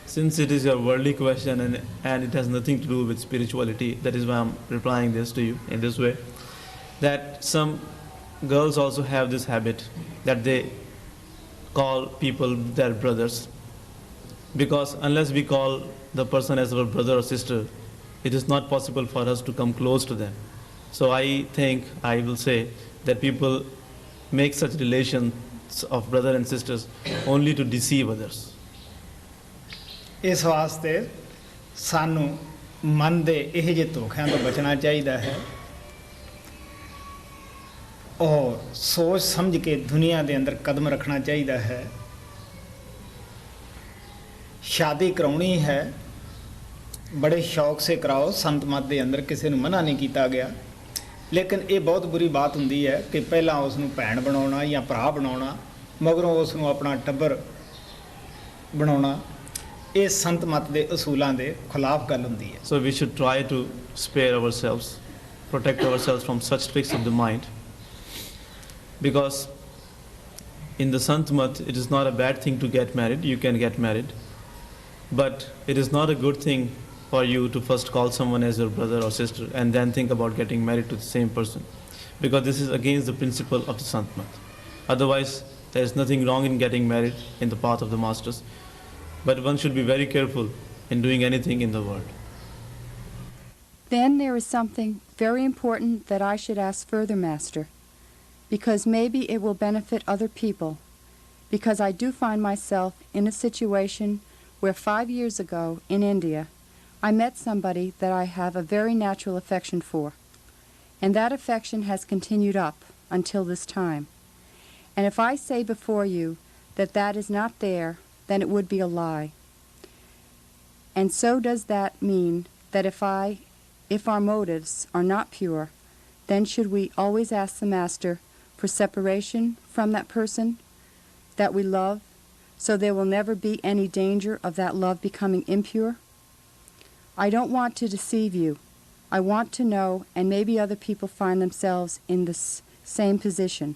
Since it is your worldly question and it has nothing to do with spirituality, that is why I'm replying this to you in this way, that some girls also have this habit that they call people their brothers, because unless we call the person as our brother or sister, it is not possible for us to come close to them. So I think, I will say, that people make such relations of brother and sisters only to deceive others. ਇਸ ਵਾਸਤੇ ਸਾਨੂੰ ਮਨ ਦੇ ਇਹ ਜਿਹੇ ਧੋਖਿਆਂ ਤੋਂ ਬਚਣਾ ਚਾਹੀਦਾ ਹੈ ਔਰ ਸੋਚ ਸਮਝ ਕੇ ਦੁਨੀਆ ਦੇ ਅੰਦਰ ਕਦਮ ਰੱਖਣਾ ਚਾਹੀਦਾ ਹੈ। ਸ਼ਾਦੀ ਕਰਾਉਣੀ ਹੈ ਬੜੇ ਸ਼ੌਕ ਸੇ ਕਰਾਓ, ਸੰਤ ਮਤ ਦੇ ਅੰਦਰ ਕਿਸੇ ਨੂੰ ਮਨਾ ਨਹੀਂ ਕੀਤਾ ਗਿਆ, ਲੇਕਿਨ ਇਹ ਬਹੁਤ ਬੁਰੀ ਬਾਤ ਹੁੰਦੀ ਹੈ ਕਿ ਪਹਿਲਾਂ ਉਸ ਨੂੰ ਭੈਣ ਬਣਾਉਣਾ ਜਾਂ ਭਰਾ ਬਣਾਉਣਾ, ਮਗਰੋਂ ਉਸ ਨੂੰ ਆਪਣਾ ਟੱਬਰ ਬਣਾਉਣਾ, ਇਹ ਸੰਤ ਮਤ ਦੇ ਅਸੂਲਾਂ ਦੇ ਖਿਲਾਫ ਗੱਲ ਹੁੰਦੀ ਹੈ। So we should try to spare ourselves, protect ourselves from such tricks of the mind, because in the Sant Mat it is not a bad thing to get married. You can get married, but it is not a good thing for you to first call someone as your brother or sister and then think about getting married to the same person, because this is against the principle of the Sant Mat. Otherwise there is nothing wrong in getting married in the path of the masters, but one should be very careful in doing anything in the world. Then there is something very important that I should ask further, Master, because maybe it will benefit other people, because I do find myself in a situation where 5 years ago in India I met somebody that I have a very natural affection for, and that affection has continued up until this time. And if I say before you that that is not there, then it would be a lie. And so does that mean that if our motives are not pure, then should we always ask the Master for separation from that person that we love, so there will never be any danger of that love becoming impure? I don't want to deceive you. I want to know, and maybe other people find themselves in this same position,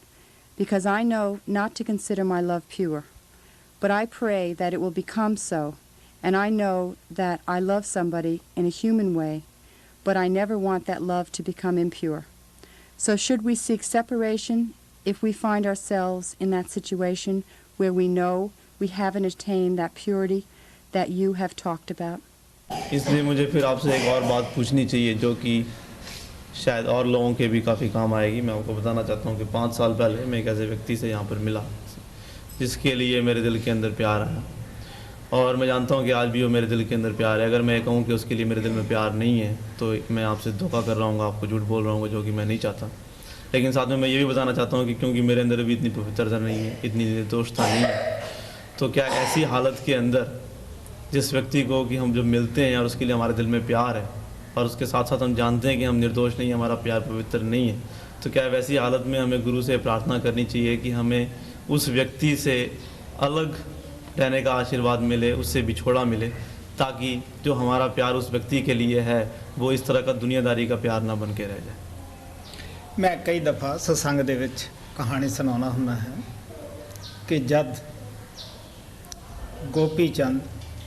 because I know not to consider my love pure. But I pray that it will become so, and I know that I love somebody in a human way, but I never want that love to become impure. So should we seek separation if we find ourselves in that situation where we know we haven't attained that purity that you have talked about? इसलिए मुझे फिर आपसे एक और बात पूछनी चाहिए जो कि शायद और लोगों के भी काफ़ी काम आएगी। मैं आपको बताना चाहता हूँ कि 5 साल पहले मैं एक ऐसे व्यक्ति से यहाँ पर मिला जिसके लिए मेरे दिल के अंदर प्यार आया, और मैं जानता हूँ कि आज भी वो मेरे दिल के अंदर प्यार है। अगर मैं कहूँ कि उसके लिए मेरे दिल में प्यार नहीं है तो मैं आपसे धोखा कर रहा हूँ, आपको झूठ बोल रहा हूँ, जो कि मैं नहीं चाहता। लेकिन साथ में मैं ये भी बताना चाहता हूँ कि क्योंकि मेरे अंदर अभी इतनी पवित्रता नहीं है, इतनी निर्दोषता नहीं है, तो क्या ऐसी हालत के अंदर जिस व्यक्ति को कि हम जब मिलते हैं और उसके लिए हमारे दिल में प्यार है और उसके साथ साथ हम जानते हैं कि हम निर्दोष नहीं, हमारा प्यार पवित्र नहीं है, तो क्या वैसी हालत में हमें गुरु से प्रार्थना करनी चाहिए कि हमें उस व्यक्ति से अलग रहने का आशीर्वाद मिले, उससे बिछोड़ा मिले, ताकि जो हमारा प्यार उस व्यक्ति के लिए है वो इस तरह का दुनियादारी का प्यार ना बन के रह जाए। मैं कई दफ़ा सत्संग ਦੇ ਵਿੱਚ ਕਹਾਣੀ ਸੁਣਾਉਣਾ ਹੁੰਦਾ ਹੈ ਕਿ ਜਦ ਗੋਪੀ ਚੰਦ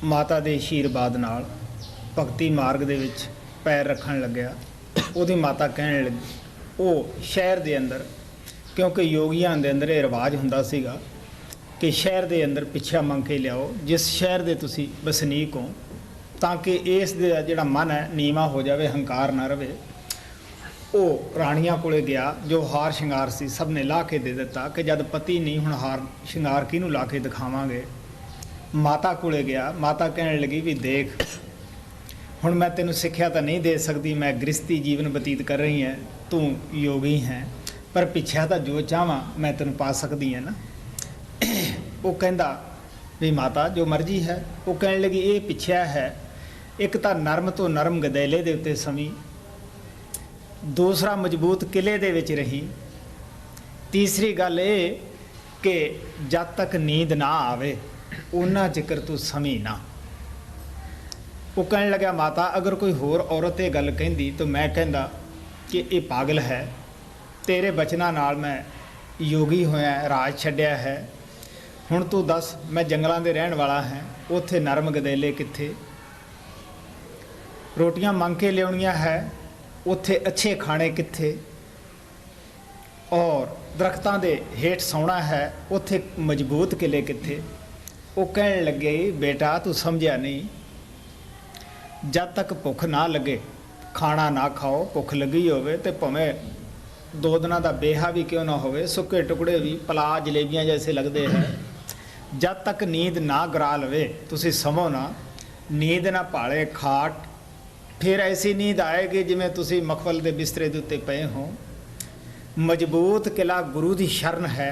ਮਾਤਾ ਦੇ ਆਸ਼ੀਰਵਾਦ ਨਾਲ ਭਗਤੀ ਮਾਰਗ ਦੇ ਵਿੱਚ ਪੈਰ ਰੱਖਣ ਲੱਗਿਆ, ਉਹਦੀ ਮਾਤਾ ਕਹਿਣ ਲੱਗੀ, ਉਹ ਸ਼ਹਿਰ ਦੇ ਅੰਦਰ, ਕਿਉਂਕਿ ਯੋਗੀਆਂ ਦੇ ਅੰਦਰ ਇਹ ਰਿਵਾਜ ਹੁੰਦਾ ਸੀਗਾ ਕਿ ਸ਼ਹਿਰ ਦੇ ਅੰਦਰ ਪਿੱਛਾ ਮੰਗ ਕੇ ਲਿਆਓ ਜਿਸ ਸ਼ਹਿਰ ਦੇ ਤੁਸੀਂ ਵਸਨੀਕ ਹੋ, ਤਾਂ ਕਿ ਇਸ ਦੇ ਜਿਹੜਾ ਮਨ ਹੈ ਨੀਵਾਂ ਹੋ ਜਾਵੇ, ਹੰਕਾਰ ਨਾ ਰਵੇ। ਉਹ ਰਾਣੀਆਂ ਕੋਲੇ ਗਿਆ, ਜੋ ਹਾਰ ਸ਼ਿੰਗਾਰ ਸੀ ਸਭ ਨੇ ਲਾ ਕੇ ਦੇ ਦਿੱਤਾ ਕਿ ਜਦ ਪਤੀ ਨਹੀਂ ਹੁਣ ਹਾਰ ਸ਼ਿੰਗਾਰ ਕਿਹਨੂੰ ਲਾ ਕੇ ਦਿਖਾਵਾਂਗੇ। ਮਾਤਾ ਕੋਲੇ ਗਿਆ, ਮਾਤਾ ਕਹਿਣ ਲੱਗੀ ਵੀ ਦੇਖ ਹੁਣ ਮੈਂ ਤੈਨੂੰ ਸਿੱਖਿਆ ਤਾਂ ਨਹੀਂ ਦੇ ਸਕਦੀ, ਮੈਂ ਗ੍ਰਸਤੀ ਜੀਵਨ ਬਤੀਤ ਕਰ ਰਹੀ ਹਾਂ, ਤੂੰ ਯੋਗੀ ਹੈ, ਪਰ ਪਿੱਛਾ ਤਾਂ ਜੋ ਚਾਹਾਂ ਮੈਂ ਤੈਨੂੰ ਪਾ ਸਕਦੀ ਹਾਂ ਨਾ। ਉਹ ਕਹਿੰਦਾ ਵੀ ਮਾਤਾ ਜੋ ਮਰਜ਼ੀ ਹੈ। ਉਹ ਕਹਿਣ ਲੱਗੀ ਇਹ ਪਿੱਛਾ ਹੈ, ਇੱਕ ਤਾਂ ਨਰਮ ਤੋਂ ਨਰਮ ਗਦੈਲੇ ਦੇ ਉੱਤੇ ਸਮੀ, ਦੂਸਰਾ ਮਜ਼ਬੂਤ ਕਿਲੇ ਦੇ ਵਿੱਚ ਰਹੀ, ਤੀਸਰੀ ਗੱਲ ਇਹ ਕਿ ਜਦ ਤੱਕ ਨੀਂਦ ਨਾ ਆਵੇ ਉਹਨਾਂ ਜ਼ਿਕਰ ਤੂੰ ਸਮੀ ਨਾ। ਉਹ ਕਹਿਣ ਲੱਗਾ ਮਾਤਾ ਅਗਰ ਕੋਈ ਹੋਰ ਔਰਤ ਇਹ ਗੱਲ ਕਹਿੰਦੀ ਤਾਂ ਮੈਂ ਕਹਿੰਦਾ ਕਿ ਇਹ ਪਾਗਲ ਹੈ, ਤੇਰੇ ਬਚਨਾਂ ਨਾਲ ਮੈਂ ਯੋਗੀ ਹੋਇਆ, ਰਾਜ ਛੱਡਿਆ ਹੈ, ਹੁਣ ਤੂੰ ਦੱਸ ਮੈਂ ਜੰਗਲਾਂ ਦੇ ਰਹਿਣ ਵਾਲਾ ਹਾਂ, ਉੱਥੇ ਨਰਮ ਗਦੈਲੇ ਕਿੱਥੇ, ਰੋਟੀਆਂ ਮੰਗ ਕੇ ਲਿਆਉਣੀਆਂ ਹੈ, ਉੱਥੇ ਅੱਛੇ ਖਾਣੇ ਕਿੱਥੇ, ਔਰ ਦਰਖਤਾਂ ਦੇ ਹੇਠ ਸੌਣਾ ਹੈ, ਉੱਥੇ ਮਜ਼ਬੂਤ ਕਿਲੇ ਕਿੱਥੇ। ਉਹ ਕਹਿਣ ਲੱਗੇ ਬੇਟਾ ਤੂੰ ਸਮਝਿਆ ਨਹੀਂ, ਜਦ ਤੱਕ ਭੁੱਖ ਨਾ ਲੱਗੇ ਖਾਣਾ ਨਾ ਖਾਓ, ਭੁੱਖ ਲੱਗੀ ਹੋਵੇ ਤੇ ਭਾਵੇਂ 2 ਦਿਨਾਂ ਦਾ ਬੇਹਾ ਵੀ ਕਿਉਂ ਨਾ ਹੋਵੇ, ਸੁੱਕੇ ਟੁਕੜੇ ਵੀ ਪਲਾ ਜਲੇਬੀਆਂ ਜੈਸੇ ਲੱਗਦੇ ਹੈ। ਜਦ ਤੱਕ ਨੀਂਦ ਨਾ ਗਰਾ ਲਵੇ ਤੁਸੀਂ ਸਮੋ ਨਾ, ਨੀਂਦ ਨਾ ਭਾਲੇ ਖਾਟ, ਫਿਰ ਐਸੀ ਨੀਂਦ ਆਏਗੀ ਜਿਵੇਂ ਤੁਸੀਂ ਮਖਵਲ ਦੇ ਬਿਸਤਰੇ ਦੇ ਉੱਤੇ ਪਏ ਹੋ। ਮਜ਼ਬੂਤ ਕਿਲਾ ਗੁਰੂ ਦੀ ਸ਼ਰਨ ਹੈ।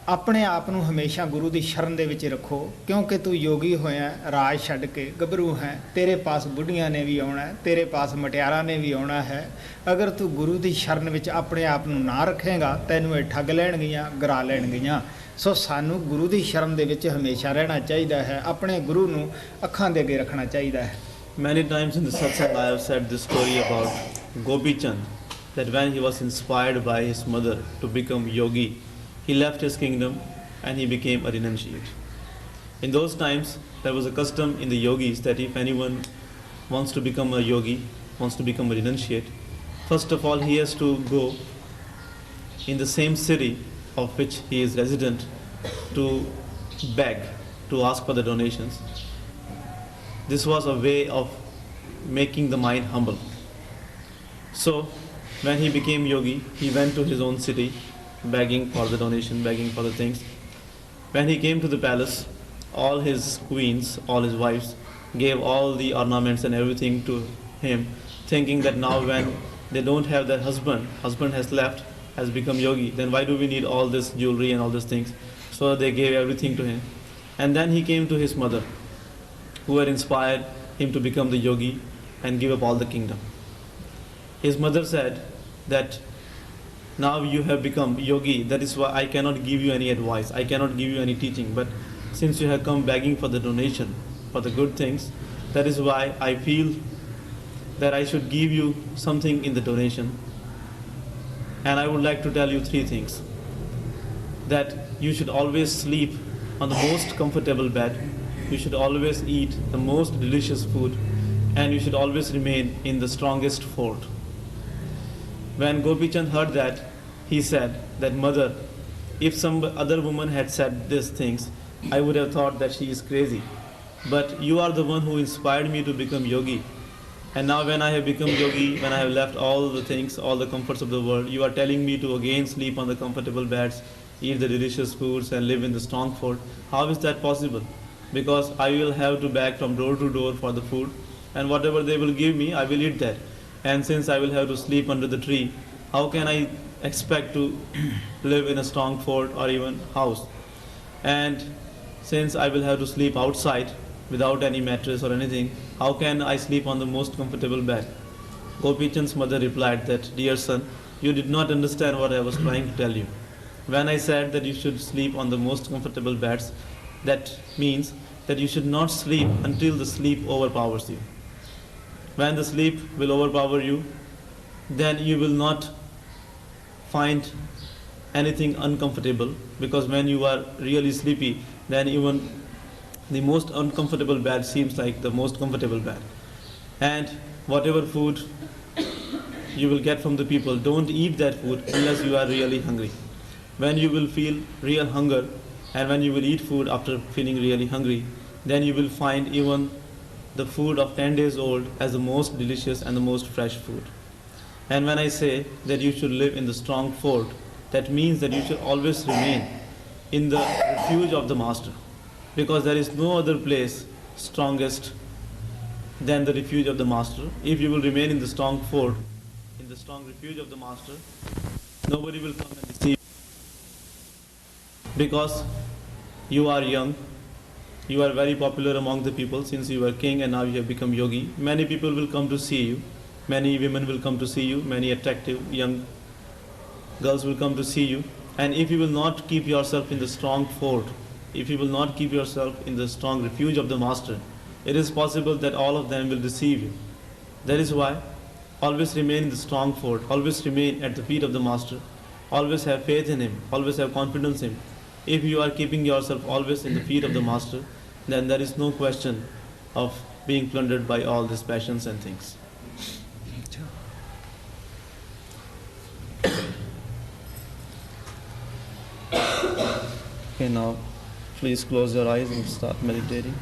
ਆਪਣੇ ਆਪ ਨੂੰ ਹਮੇਸ਼ਾ ਗੁਰੂ ਦੀ ਸ਼ਰਨ ਦੇ ਵਿੱਚ ਰੱਖੋ, ਕਿਉਂਕਿ ਤੂੰ ਯੋਗੀ ਹੋਇਆ, ਰਾਜ ਛੱਡ ਕੇ ਗੱਭਰੂ ਹੈ, ਤੇਰੇ ਪਾਸ ਬੁੱਢੀਆਂ ਨੇ ਵੀ ਆਉਣਾ ਹੈ, ਤੇਰੇ ਪਾਸ ਮਟਿਆਰਾਂ ਨੇ ਵੀ ਆਉਣਾ ਹੈ। ਅਗਰ ਤੂੰ ਗੁਰੂ ਦੀ ਸ਼ਰਨ ਵਿੱਚ ਆਪਣੇ ਆਪ ਨੂੰ ਨਾ ਰੱਖੇਗਾ, ਤੈਨੂੰ ਇਹ ਠੱਗ ਲੈਣਗੀਆਂ, ਗਰਾ ਲੈਣਗੀਆਂ। ਸੋ ਸਾਨੂੰ ਗੁਰੂ ਦੀ ਸ਼ਰਨ ਦੇ ਵਿੱਚ ਹਮੇਸ਼ਾ ਰਹਿਣਾ ਚਾਹੀਦਾ ਹੈ, ਆਪਣੇ ਗੁਰੂ ਨੂੰ ਅੱਖਾਂ ਦੇ ਅੱਗੇ ਰੱਖਣਾ ਚਾਹੀਦਾ ਹੈ। Many times in the Satsang I have said this story about Gopi Chand, that when he was inspired by his mother to become yogi, he left his kingdom and he became a renunciate. In those times, there was a custom in the yogis that if anyone wants to become a yogi, wants to become a renunciate, first of all he has to go in the same city of which he is resident to beg, to ask for the donations. This was a way of making the mind humble. So, when he became yogi, he went to his own city, begging for the donation, begging for the things. When he came to the palace, all his queens, all his wives, gave all the ornaments and everything to him, thinking that now when they don't have their husband has left, has become yogi, then why do we need all this jewelry and all these things? So they gave everything to him. And then he came to his mother, who had inspired him to become the yogi and give up all the kingdom. His mother said that now you have become yogi, that is why I cannot give you any advice, I cannot give you any teaching, but since you have come begging for the donation, for the good things, that is why I feel that I should give you something in the donation. And I would like to tell you 3 things. That you should always sleep on the most comfortable bed, you should always eat the most delicious food, and you should always remain in the strongest fort. When Gopi Chand heard that, he said that, mother, if some other woman had said these things, I would have thought that she is crazy. But you are the one who inspired me to become yogi. And now when I have become yogi, when I have left all the things, all the comforts of the world, you are telling me to again sleep on the comfortable beds, eat the delicious foods and live in the strong fort. How is that possible? Because I will have to beg from door to door for the food, and whatever they will give me, I will eat that. And since I will have to sleep under the tree, how can I expect to live in a strong fort or even house? And since I will have to sleep outside without any mattress or anything, how can I sleep on the most comfortable bed? Gopi Chand's mother replied that, dear son, you did not understand what I was trying to tell you. When I said that you should sleep on the most comfortable beds, that means that you should not sleep until the sleep overpowers you. When the sleep will overpower you, then you will not find anything uncomfortable, because when you are really sleepy, then even the most uncomfortable bed seems like the most comfortable bed. And whatever food you will get from the people, don't eat that food unless you are really hungry. When you will feel real hunger, and when you will eat food after feeling really hungry, then you will find even the food of 10 days old as the most delicious and the most fresh food. And when I say that you should live in the strong fort, that means that you should always remain in the refuge of the master, because there is no other place strongest than the refuge of the master. If you will remain in the strong fort, in the strong refuge of the master, nobody will come and deceive you. Because you are young, you are very popular among the people since you are king and now you have become yogi. Many people will come to see you, many women will come to see you, many attractive young girls will come to see you. And if you will not keep yourself in the strong fort, if you will not keep yourself in the strong refuge of the master, it is possible that all of them will deceive you. That is why always remain in the strong fort, always remain at the feet of the master, always have faith in him, always have confidence in him. If you are keeping yourself always in the feet of the master, then there is no question of being plundered by all these passions and things. Okay, now please close your eyes and start meditating.